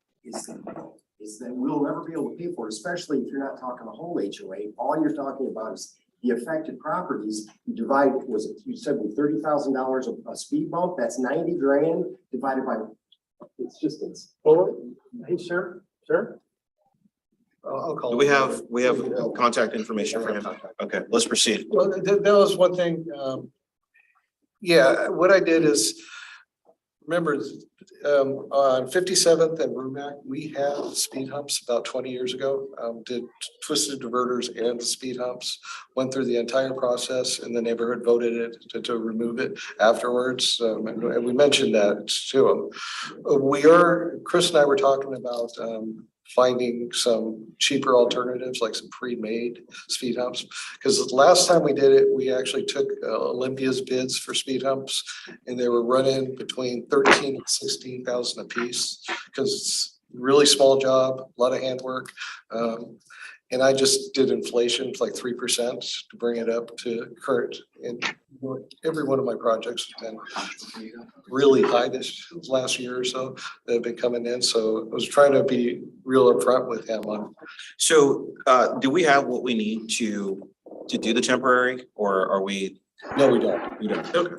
Is that we'll never be able to pay for it, especially if you're not talking a whole HOA. All you're talking about is the affected properties. You divide, was it, you said with $30,000 a speed bump, that's 90 grand divided by, it's just, it's. Well, hey, sir. I'll call. Do we have contact information for him? Okay, let's proceed. Well, that was one thing. Yeah, what I did is, remember, on 57th and Rumac, we had speed humps about 20 years ago. Did twisted diverters and the speed humps, went through the entire process, and the neighborhood voted it to remove it afterwards. And we mentioned that to them. Chris and I were talking about finding some cheaper alternatives, like some pre-made speed humps. Because the last time we did it, we actually took Olympia's bids for speed humps, and they were running between 13 and 16,000 a piece. Because really small job, a lot of handwork. And I just did inflation like 3% to bring it up to current. And every one of my projects has been really high this last year or so that have been coming in. So I was trying to be real upfront with him on. So do we have what we need to do the temporary, or are we? No, we don't. We don't. Okay.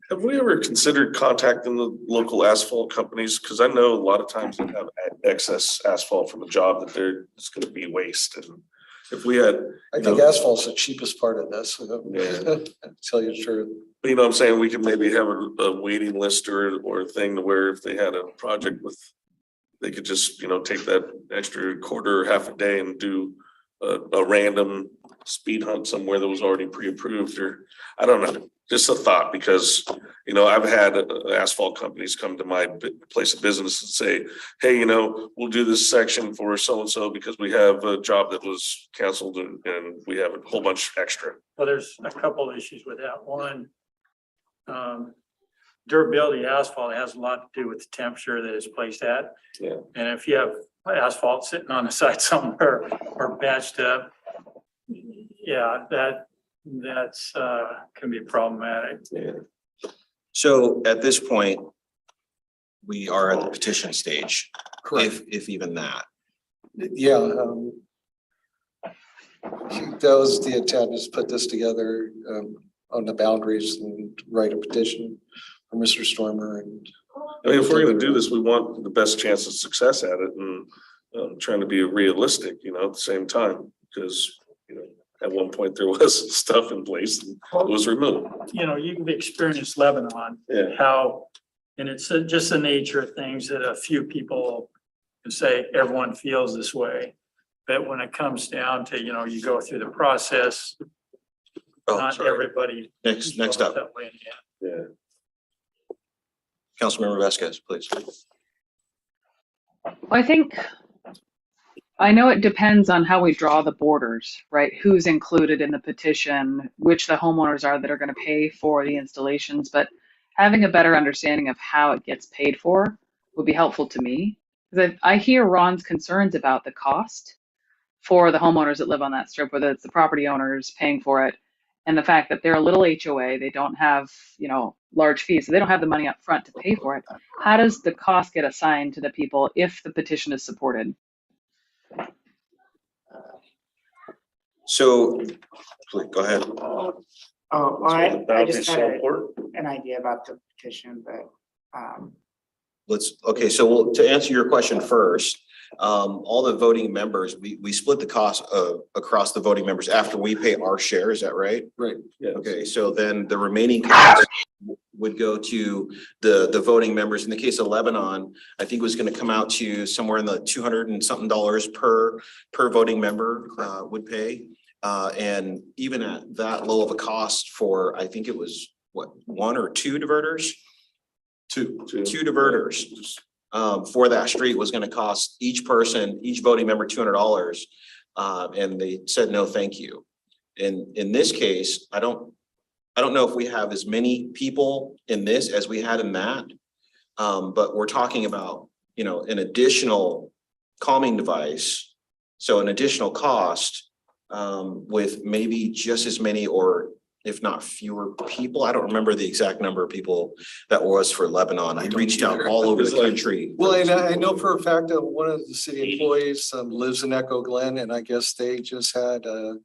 Have we ever considered contacting the local asphalt companies? Cause I know a lot of times they have excess asphalt from a job that it's gonna be waste. And if we had, I think asphalt's the cheapest part of this. Yeah. Tell you the truth. you know what I'm saying, we could maybe have a waiting list or a thing to where if they had a project with, they could just, take that extra quarter or half a day and do a random speed hunt somewhere that was already pre-approved, or I don't know, just a thought, because, I've had asphalt companies come to my place of business and say, hey, we'll do this section for so-and-so because we have a job that was canceled and we have a whole bunch extra. Well, there's a couple of issues with that. One, durability of asphalt has a lot to do with the temperature that it's placed at. Yeah. And if you have asphalt sitting on the side somewhere or batched up, yeah, that's can be problematic. Yeah. So at this point, we are at the petition stage, Correct. if even that. Yeah. That was the intent, is put this together on the boundaries and write a petition for Mr. Stormer and. I mean, if we're gonna do this, we want the best chance of success at it, and trying to be realistic, at the same time, because, at one point there was stuff in place and it was removed. You've experienced Lebanon, Yeah. how, and it's just the nature of things that a few people can say everyone feels this way. But when it comes down to, you go through the process, Oh, not sorry. everybody. Next feels up, that way in the end. Yeah. Councilmember Vasquez, please. I know it depends on how we draw the borders, right? Who's included in the petition, which the homeowners are that are going to pay for the installations, but having a better understanding of how it gets paid for would be helpful to me. Because I hear Ron's concerns about the cost for the homeowners that live on that strip, whether it's the property owners paying for it, and the fact that they're a little HOA, they don't have, large fees, so they don't have the money up front to pay for it. How does the cost get assigned to the people if the petition is supported? So, please, go ahead. Oh, well, I That'd be just so had important. an idea about the petition, but, So to answer your question first, all the voting members, we split the cost across the voting members after we pay our share, is that right? Right. Yeah. Okay, so then the remaining costs would go to the voting members. In the case of Lebanon, I think it was gonna come out to somewhere in the $200 and something per voting member would pay. And even at that low of a cost for, I think it was, what, 1 or 2 diverters? Two diverters for that street was gonna cost each voting member $200. And they said, no, thank you. In this case, I don't know if we have as many people in this as we had in that. But we're talking about, an additional calming device. So an additional cost with maybe just as many, or if not fewer people. I don't remember the exact number of people that was for Lebanon. I reached out all over the country. Well, and I know for a fact that one of the city employees lives in Echo Glen, and I guess they just had a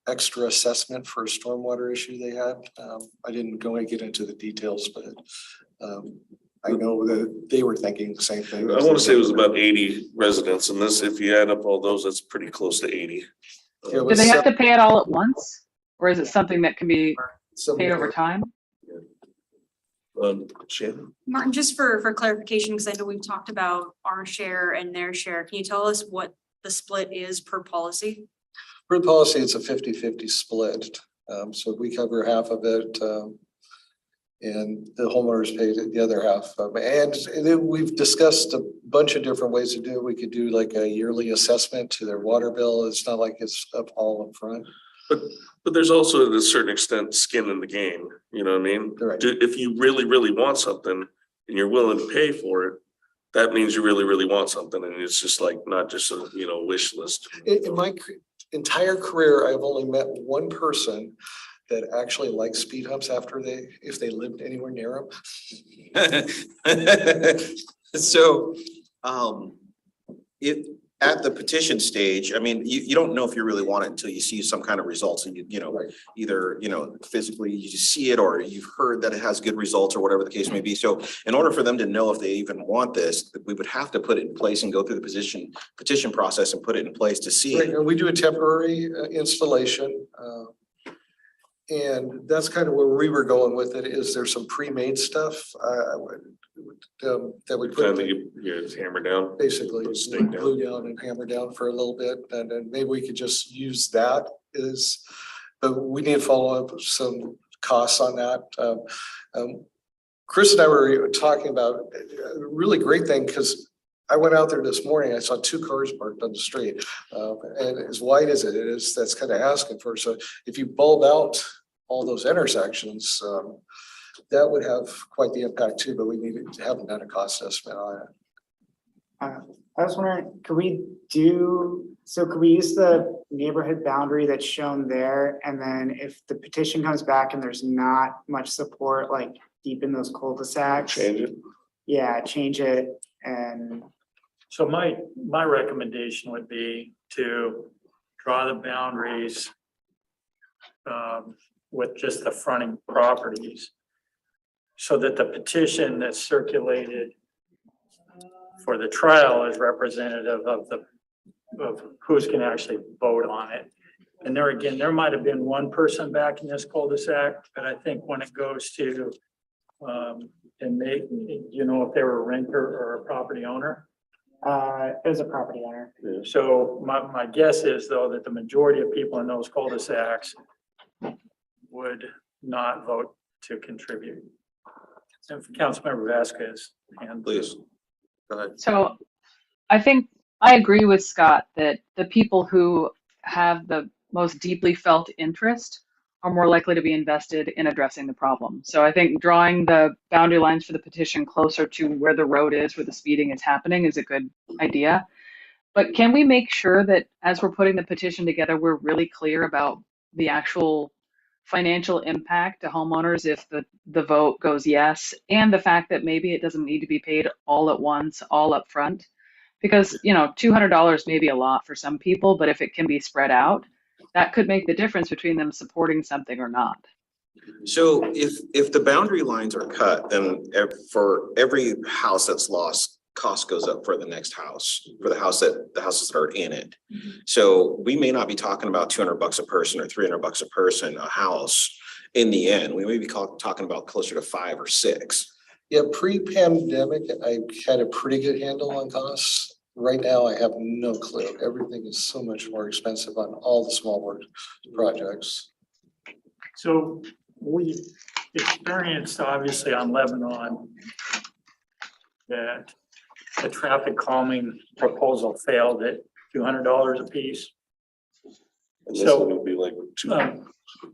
extra assessment for a stormwater issue they had. I didn't go and get into the details, but I know that they were thinking the same thing. I want to say it was about 80 residents, and this, if you add up all those, that's pretty close to 80. It Do was they have to pay it all at once? Or is it something that can be some- paid over time? Shannon? Martin, just for clarification, because I know we've talked about our share and their share, can you tell us what the split is per policy? Per policy, it's a 50-50 split. So we cover half of it. And the homeowners pay the other half. And then we've discussed a bunch of different ways to do it. We could do like a yearly assessment to their water bill. It's not like it's all up front. But there's also to a certain extent skin in the game, you know what I mean? Right. If you really, really want something and you're willing to pay for it, that means you really, really want something, and it's just like, not just a, wish list. In my entire career, I've only met one person that actually likes speed humps if they lived anywhere near them. So, if, at the petition stage, I mean, you don't know if you really want it until you see some kind of results and either, physically you just see it or you've heard that it has good results or whatever the case may be. So in order for them to know if they even want this, we would have to put it in place and go through the petition process and put it in place to see. Right, and we do a temporary installation. And that's kind of where we were going with it, is there's some pre-made stuff that we put. Kind of you just hammer down. Basically, Stick down. glue down and hammer down for a little bit, and then maybe we could just use that but we need to follow up with some costs on that. Chris and I were talking about a really great thing, because I went out there this morning, I saw 2 cars parked on the street, and as wide as it is, that's kind of asking for. So if you bulb out all those intersections, that would have quite the impact too, but we haven't done a cost estimate on it. I was wondering, could we use the neighborhood boundary that's shown there? And then if the petition comes back and there's not much support, like deep in those cul-de-sacs? Change it. Yeah, change it and. So my recommendation would be to draw the boundaries with just the fronting properties, so that the petition that's circulated for the trial is representative of who's going to actually vote on it. And there might have been one person back in this cul-de-sac, but I think when it goes to and if they were a renter or a property owner. It was a property owner. So my guess is though that the majority of people in those cul-de-sacs would not vote to contribute. And Councilmember Vasquez. And Please. Go ahead. So I think I agree with Scott that the people who have the most deeply felt interest are more likely to be invested in addressing the problem. So I think drawing the boundary lines for the petition closer to where the road is, where the speeding is happening, is a good idea. But can we make sure that as we're putting the petition together, we're really clear about the actual financial impact to homeowners if the vote goes yes, and the fact that maybe it doesn't need to be paid all at once, all up front? Because, $200 may be a lot for some people, but if it can be spread out, that could make the difference between them supporting something or not. So if the boundary lines are cut, then for every house that's lost, cost goes up for the next house, for the houses that are in it. So we may not be talking about $200 a person or $300 a person, a house in the end. We may be talking about closer to 5 or 6. Yeah, pre-pandemic, I had a pretty good handle on costs. Right now, I have no clue. Everything is so much more expensive on all the small work projects. So we experienced obviously on Lebanon that the traffic calming proposal failed at $200 a piece. And this So- one would be like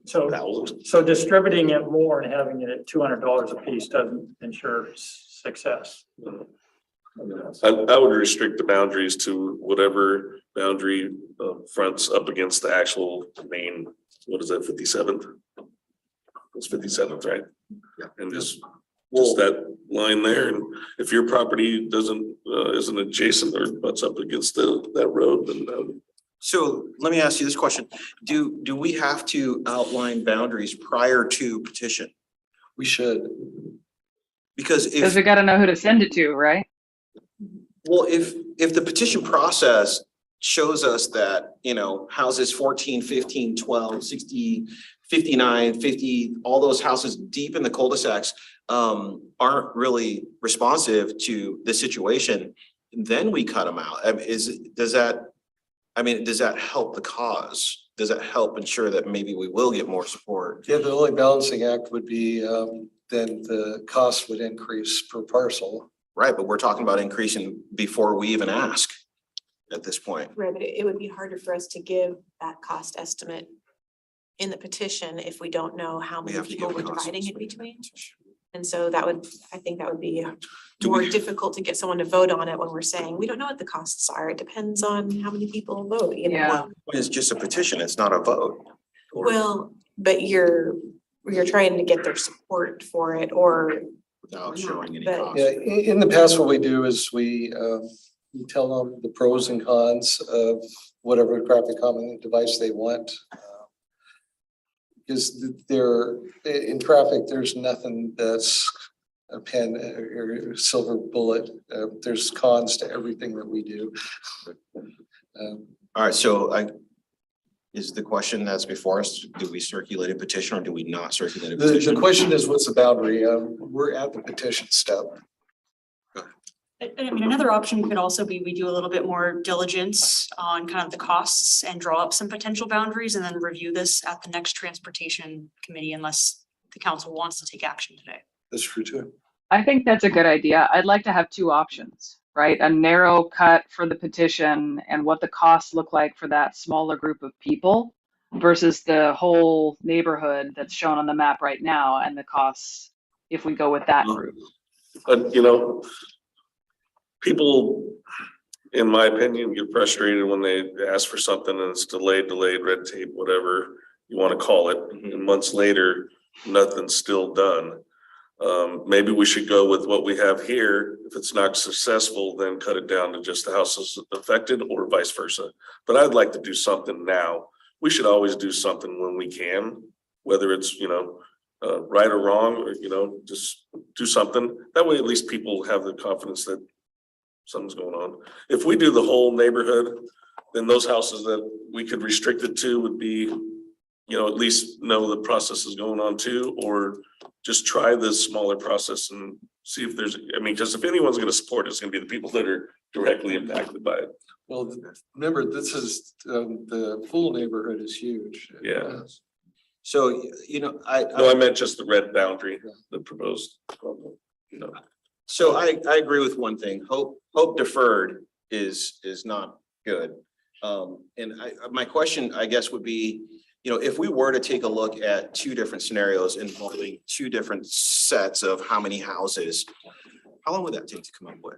So 2,000. So distributing it more and having it at $200 a piece doesn't ensure success. I would restrict the boundaries to whatever boundary fronts up against the actual main, what is that, 57th? It's 57th, right? Yeah. And just that line there, and if your property isn't adjacent or butts up against that road, then So let me ask you this question. Do we have to outline boundaries prior to petition? We should. Because Because we got to know who to send it to, right? Well, if the petition process shows us that, houses 14, 15, 12, 60, 59, 50, all those houses deep in the cul-de-sacs aren't really responsive to the situation, then we cut them out. Does that help the cause? Does that help ensure that maybe we will get more support? Yeah, the only balancing act would be then the cost would increase per parcel. Right, but we're talking about increasing before we even ask at this point. Right, but it would be harder for us to give that cost estimate in the petition if we don't know how We many have to people give we're a cost dividing it estimate. between. And so I think that would be Do more we- difficult to get someone to vote on it when we're saying, we don't know what the costs are. It depends on how many people vote, you know? Yeah. It's just a petition, it's not a vote. Or Well, but you're trying to get their support for it or without showing any but- cost. Yeah, in the past, what we do is we tell them the pros and cons of whatever traffic calming device they want. Because in traffic, there's nothing that's a pen or a silver bullet. There's cons to everything that we do. All right, so is the question that's before us, do we circulate a petition or do we not circulate a The petition? question is, what's the boundary? We're at the petition step. I mean, another option could also be we do a little bit more diligence on kind of the costs and draw up some potential boundaries and then review this at the next transportation committee unless the council wants to take action today. That's true too. I think that's a good idea. I'd like to have two options, right? A narrow cut for the petition and what the costs look like for that smaller group of people versus the whole neighborhood that's shown on the map right now and the costs if we go with that group. But you know, people, in my opinion, get frustrated when they ask for something and it's delayed, red tape, whatever you want to call it. And months later, nothing's still done. Maybe we should go with what we have here. If it's not successful, then cut it down to just the houses affected or vice versa. But I'd like to do something now. We should always do something when we can, whether it's, right or wrong, or, just do something. That way, at least people have the confidence that something's going on. If we do the whole neighborhood, then those houses that we could restrict it to would be, at least know the process is going on too, or just try this smaller process and see if there's, because if anyone's gonna support it, it's gonna be the people that are directly impacted by it. Well, remember, this is, the full neighborhood is huge. Yeah. So, No, I meant just the red boundary, the proposed. So I agree with one thing. Hope deferred is not good. And my question, I guess, would be, if we were to take a look at two different scenarios involving two different sets of how many houses, how long would that take to come up with?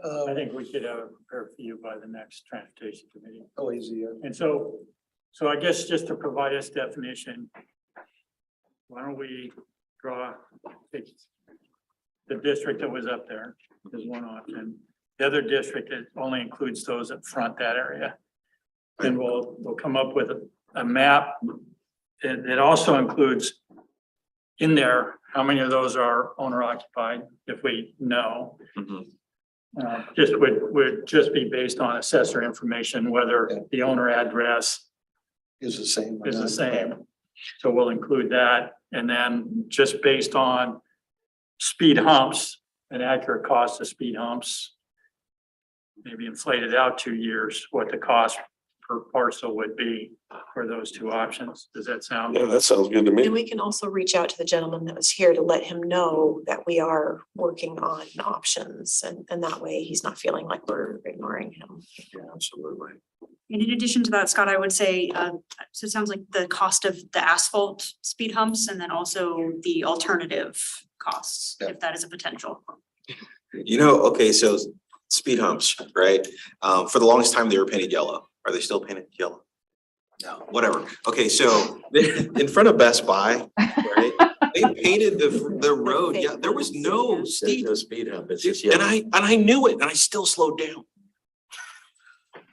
I think we should have it prepared for you by the next transportation committee. Oh, easy, yeah. And so I guess just to provide us definition, why don't we take the district that was up there is one option. The other district, it only includes those that front that area. Then we'll come up with a map. It also includes in there, how many of those are owner occupied, if we know. Would just be based on assessor information, whether the owner address Is the same. is the same. So we'll include that. And then just based on speed humps, an accurate cost of speed humps, maybe inflated out 2 years, what the cost per parcel would be for those two options. Does that sound? Yeah, that sounds good to me. And we can also reach out to the gentleman that was here to let him know that we are working on options and that way he's not feeling like we're ignoring him. Absolutely. And in addition to that, Scott, I would say, so it sounds like the cost of the asphalt speed humps and then also the alternative costs, if that is a potential. Okay, so speed humps, right? For the longest time, they were painted yellow. Are they still painted yellow? No, whatever. Okay, so in front of Best Buy, right? They painted the road. Yeah, there was no speed. No speed hump, it's just. And I knew it and I still slowed down.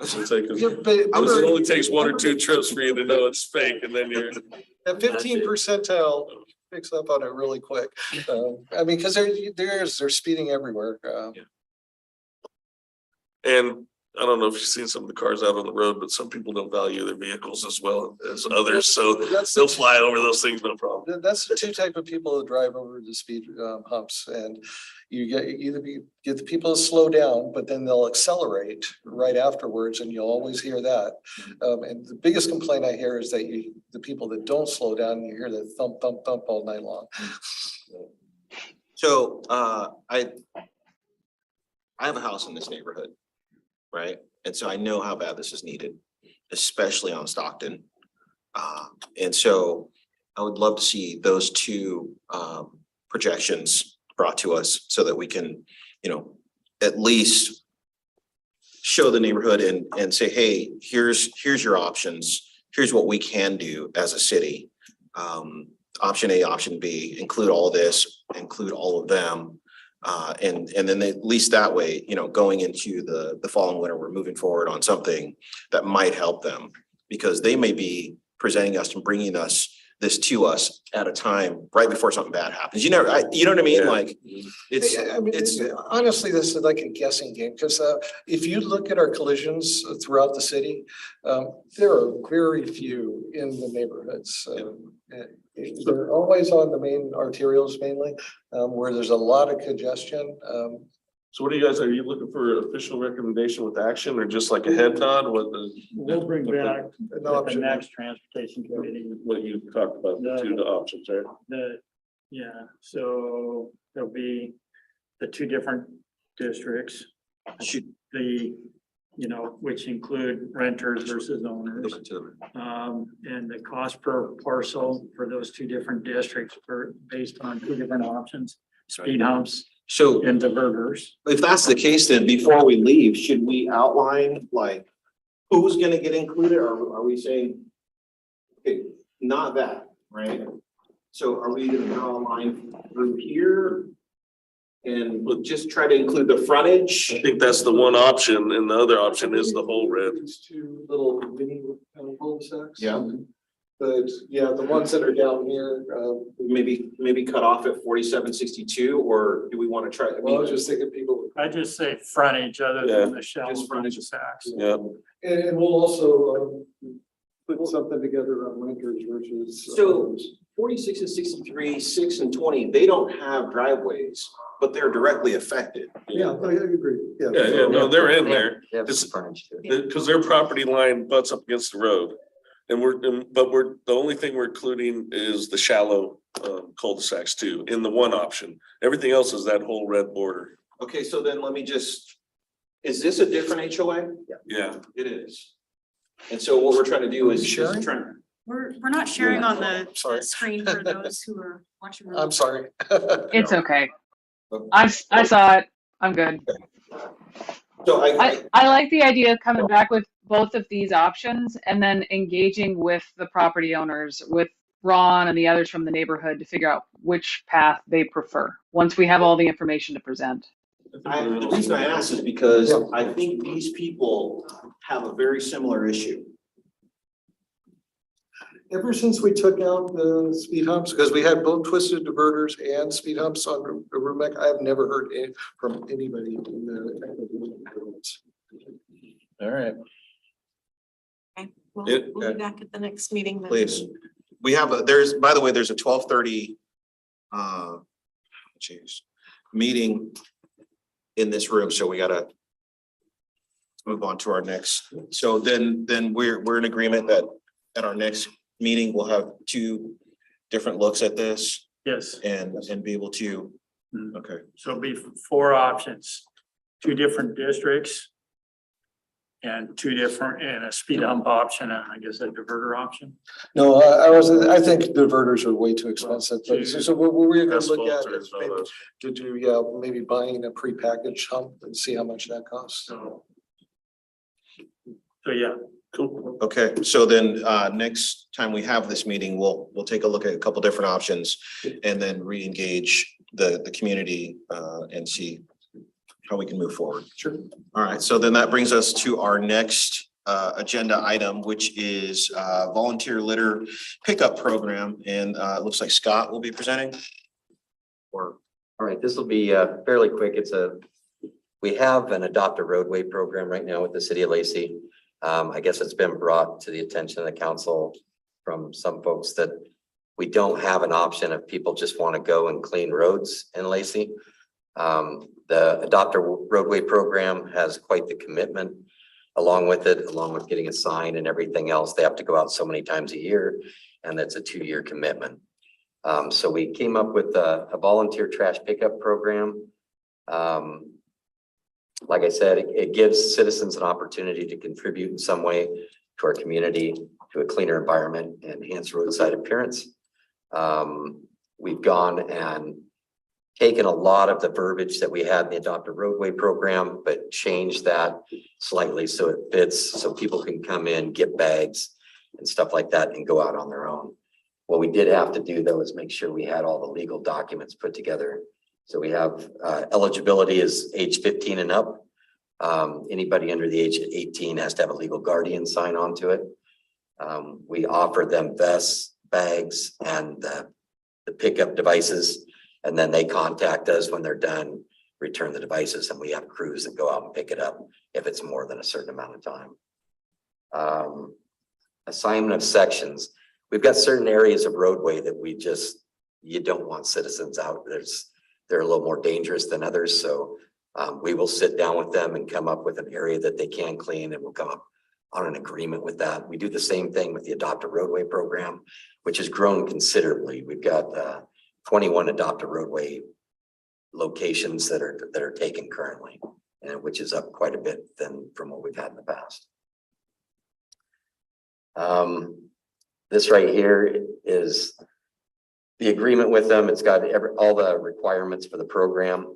It only takes 1 or 2 trips for you to know it's fake and then you're. That 15 percentile picks up on it really quick. Because they're speeding everywhere. And I don't know if you've seen some of the cars out on the road, but some people don't value their vehicles as well as others, so they'll fly over those things, no problem. That's the two type of people that drive over the speed humps, and you get the people to slow down, but then they'll accelerate right afterwards, and you'll always hear that. And the biggest complaint I hear is that the people that don't slow down, you hear that thump, thump, thump all night long. So I have a house in this neighborhood, right? And so I know how bad this is needed, especially on Stockton. And so I would love to see those two projections brought to us so that we can, at least show the neighborhood and say, hey, here's your options. Here's what we can do as a city. Option A, option B, include all this, include all of them. And then at least that way, going into the following winter, we're moving forward on something that might help them. Because they may be presenting us and bringing this to us at a time right before something bad happens. You know what I mean? Yeah. Like, it's, I mean, honestly, this is like a guessing game, because if you look at our collisions throughout the city, there are very few in the neighborhoods. They're always on the main arterials mainly, where there's a lot of congestion. So what are you looking for official recommendation with action or just like a head nod? We'll bring back An at the option. next transportation committee, What you talked about, the two options, right? so there'll be the two different districts. should, Which include renters versus owners. And the cost per parcel for those two different districts are based on two different options, speed humps so and diverters. if that's the case, then before we leave, should we outline like who's gonna get included, or are we saying, okay, not that, right? So are we gonna draw a line through here? And we'll just try to include the frontage? I think that's the one option and the other option is the whole red. These two little mini cul-de-sacs. Yeah. But yeah, the ones that are down here, Maybe cut off at 4762, or do we wanna try? I well, I was mean, just thinking people, I just say frontage other Yeah. than the shallow Just frontage. cul-de-sacs. Yeah, and we'll also put something together on renters versus. So 46 and 63, 6 and 20, they don't have driveways, but they're directly affected. Yeah, I agree, yeah. yeah, no, they're in there. They have It's- some frontage too. Because their property line butts up against the road. And the only thing we're including is the shallow cul-de-sacs too, in the one option. Everything else is that whole red border. Okay, so then let me is this a different HOA? Yeah. It is. And so what we're trying to do is Sharing? We're not sharing on the Sorry. screen for those who are watching. I'm sorry. It's okay. I saw it. I'm good. So I, I like the idea of coming back with both of these options and then engaging with the property owners, with Ron and the others from the neighborhood to figure out which path they prefer, once we have all the information to present. the reason I ask is because I think these people have a very similar issue. Ever since we took out the speed humps, because we had both twisted diverters and speed humps on Rumek, I have never heard from anybody in the. All right. Okay, we'll It- we'll be back at the next meeting then. Please. We have by the way, there's a 12:30 meeting in this room, so we gotta move on to our next. So then we're in agreement that at our next meeting, we'll have two different looks at this Yes, and be able to, Mm. okay. so it'll be four options, two different districts. And and a speed hump option, and I guess a diverter option. No, I think diverters are way too expensive, but so what we're gonna look at is maybe to do, maybe buying a prepackaged hump and see how much that costs. So yeah, Cool. Okay, so then next time we have this meeting, we'll take a look at a couple different options and then re-engage the community and see how we can move forward. Sure. All right, so then that brings us to our next agenda item, which is volunteer litter pickup program. And it looks like Scott will be presenting. Or, All right, this will be fairly quick. We have an adopt a roadway program right now with the city of Lacey. I guess it's been brought to the attention of the council from some folks that we don't have an option if people just want to go and clean roads in Lacey. The adopt a roadway program has quite the commitment along with it, along with getting a sign and everything else. They have to go out so many times a year, and that's a 2-year commitment. So we came up with a volunteer trash pickup program. Like I said, it gives citizens an opportunity to contribute in some way to our community, to a cleaner environment, and enhance roadside appearance. We've gone and taken a lot of the verbiage that we had in the Adopt a Roadway program, but changed that slightly so it fits, so people can come in, get bags and stuff like that and go out on their own. What we did have to do though is make sure we had all the legal documents put together. So we have eligibility is age 15 and up. Anybody under the age of 18 has to have a legal guardian sign on to it. We offer them vests, bags, and the pickup devices. And then they contact us when they're done, return the devices, and we have crews that go out and pick it up if it's more than a certain amount of time. Assignment of sections. We've got certain areas of roadway that you don't want citizens out. They're a little more dangerous than others. So we will sit down with them and come up with an area that they can clean, and we'll come up on an agreement with that. We do the same thing with the Adopt a Roadway program, which has grown considerably. We've got 21 Adopt a Roadway locations that are taken currently, and which is up quite a bit from what we've had in the past. This right here is the agreement with them. It's got all the requirements for the program.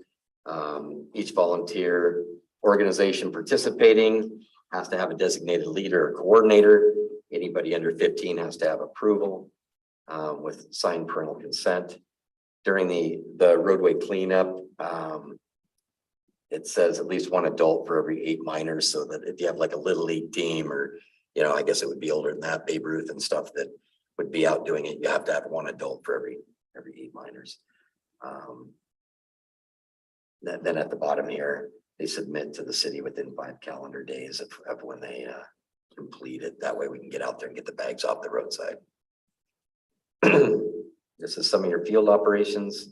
Each volunteer organization participating has to have a designated leader or coordinator. Anybody under 15 has to have approval with signed parental consent. During the roadway cleanup, it says at least one adult for every 8 minors, so that if you have like a little league team, or I guess it would be older than that, Babe Ruth and stuff that would be out doing it, you have to have one adult for every 8 minors. Then at the bottom here, they submit to the city within 5 calendar days of when they complete it. That way we can get out there and get the bags off the roadside. This is some of your field operations.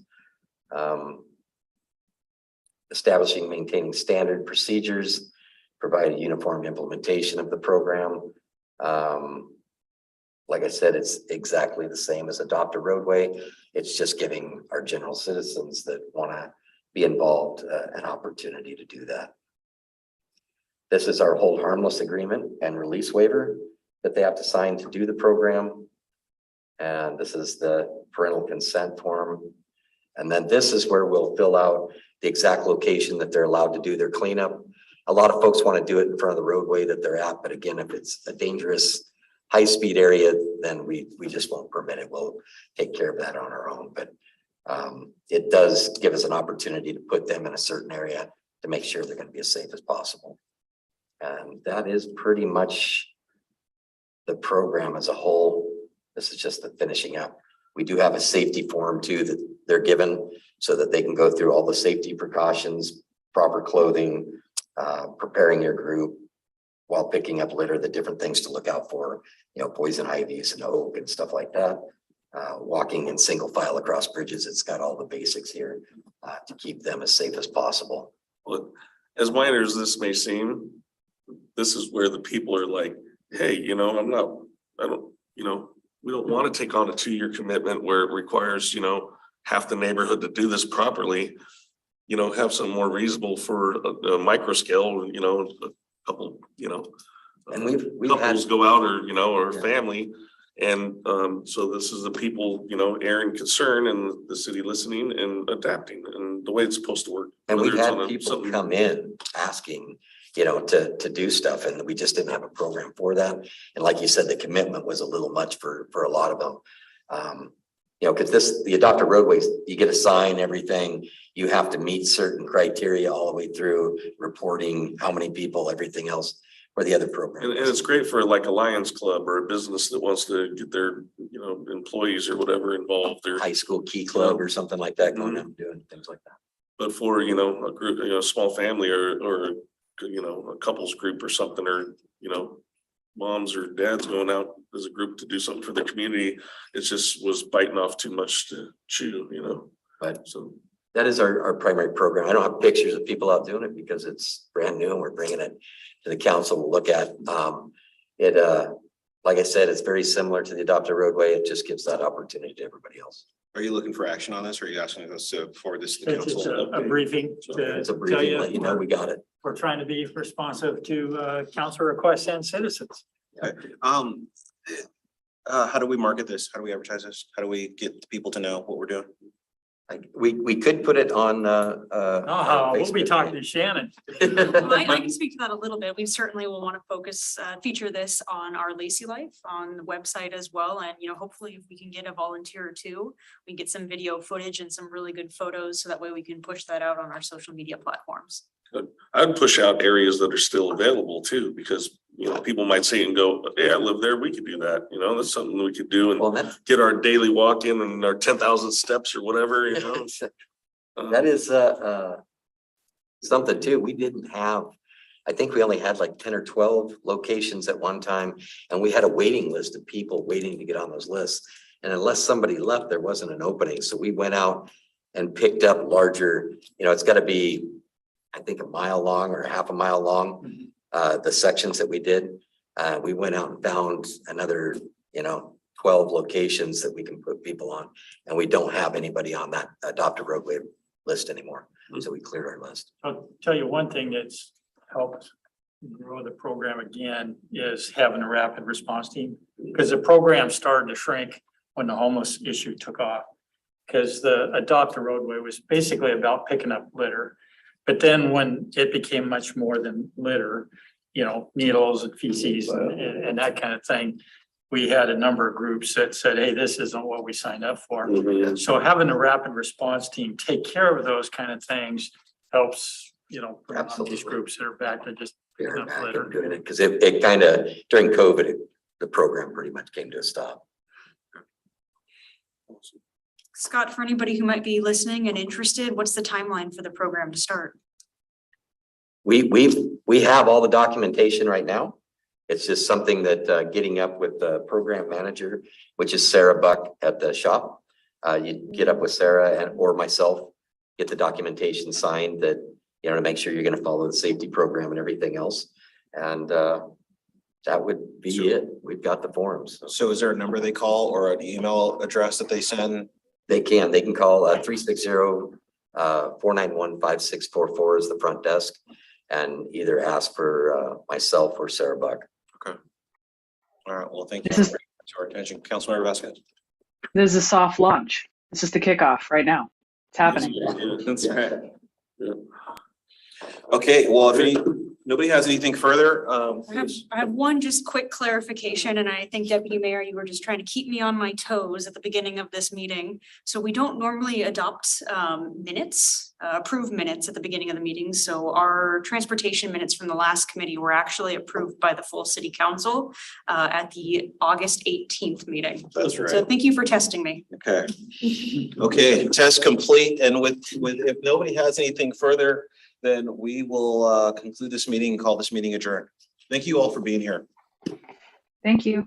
Establishing, maintaining standard procedures, provide a uniform implementation of the program. Like I said, it's exactly the same as Adopt a Roadway. It's just giving our general citizens that want to be involved an opportunity to do that. This is our hold harmless agreement and release waiver that they have to sign to do the program. And this is the parental consent form. And then this is where we'll fill out the exact location that they're allowed to do their cleanup. A lot of folks want to do it in front of the roadway that they're at, but again, if it's a dangerous high-speed area, then we just won't permit it. We'll take care of that on our own. But it does give us an opportunity to put them in a certain area to make sure they're going to be as safe as possible. And that is pretty much the program as a whole. This is just the finishing up. We do have a safety form too that they're given so that they can go through all the safety precautions, proper clothing, preparing your group while picking up litter, the different things to look out for, poison ivies and oak and stuff like that. Walking in single file across bridges, it's got all the basics here to keep them as safe as possible. Well, as minor as this may seem, this is where the people are like, hey, we don't want to take on a 2-year commitment where it requires, half the neighborhood to do this properly. Have some more reasonable for a micro scale, a couple, And we've had couples go out or family. And so this is the people, airing concern and the city listening and adapting and the way it's supposed to work. And we've Whether it's had on people something- come in asking, to do stuff, and we just didn't have a program for that. And like you said, the commitment was a little much for a lot of them. Because the Adopt a Roadways, you get a sign, everything, you have to meet certain criteria all the way through reporting how many people, everything else, for the other program. And it's great for like a Lions Club or a business that wants to get their, employees or whatever involved or. High school key club or something like that, going out and doing things like that. But for, a group, a small family or, a couples group or something, or, moms or dads going out as a group to do something for the community, it just was biting off too much to chew, But so. that is our primary program. I don't have pictures of people out doing it because it's brand new and we're bringing it to the council to look at. Like I said, it's very similar to the Adopt a Roadway. It just gives that opportunity to everybody else. Are you looking for action on this, or are you asking us to forward this to the It's just council? a briefing to It's a tell briefing, let you know we got it. we're trying to be responsive to council requests and citizens. How do we market this? How do we advertise this? How do we get people to know what we're doing? Like, we could put it on, Oh, we'll be talking to Shannon. I can speak to that a little bit. We certainly will want to focus, feature this on our Lacey Life on the website as well. And, hopefully if we can get a volunteer or two, we can get some video footage and some really good photos. So that way we can push that out on our social media platforms. I'd push out areas that are still available too, because, people might see it and go, yeah, I live there, we could do that, that's something we could do Well, and that's, get our daily walk in and our 10,000 steps or whatever, that is, something too. We didn't have, I think we only had like 10 or 12 locations at one time. And we had a waiting list of people waiting to get on those lists. And unless somebody left, there wasn't an opening. So we went out and picked up larger, it's gotta be, I think, a mile long or half a mile long, the sections that we did. We went out and found another, 12 locations that we can put people on. And we don't have anybody on that adopt a roadway list anymore. So we cleared our list. I'll tell you one thing that's helped grow the program again is having a rapid response team. Because the program started to shrink when the homeless issue took off. Because the adopt a roadway was basically about picking up litter. But then when it became much more than litter, needles and feces and that kind of thing, we had a number of groups that said, hey, this isn't what we signed up for. Mhm. So having a rapid response team take care of those kind of things helps, bring on these Absolutely. groups that are back to just picking We're up back litter. and doing it because it kind of, during COVID, the program pretty much came to a stop. Scott, for anybody who might be listening and interested, what's the timeline for the program to start? We have all the documentation right now. It's just something that getting up with the program manager, which is Sarah Buck at the shop. You get up with Sarah and or myself, get the documentation signed that, to make sure you're gonna follow the safety program and everything else. And that would be it. We've got the forms. So is there a number they call or an email address that they send? They can call 360-491-5644 is the front desk and either ask for myself or Sarah Buck. All right, well, thank you This for is- bringing that to our attention. Councilmember Vasquez. This is a soft launch. This is the kickoff right now. It's happening. That's right. Okay, well, if nobody has anything further, I have one just quick clarification, and I think Deputy Mayor, you were just trying to keep me on my toes at the beginning of this meeting. So we don't normally adopt minutes, approve minutes at the beginning of the meeting. So our transportation minutes from the last committee were actually approved by the full city council at the August 18th meeting. that's So right. thank you for testing me. Okay. Okay, test complete. And with, if nobody has anything further, then we will conclude this meeting and call this meeting adjourned. Thank you all for being here. Thank you.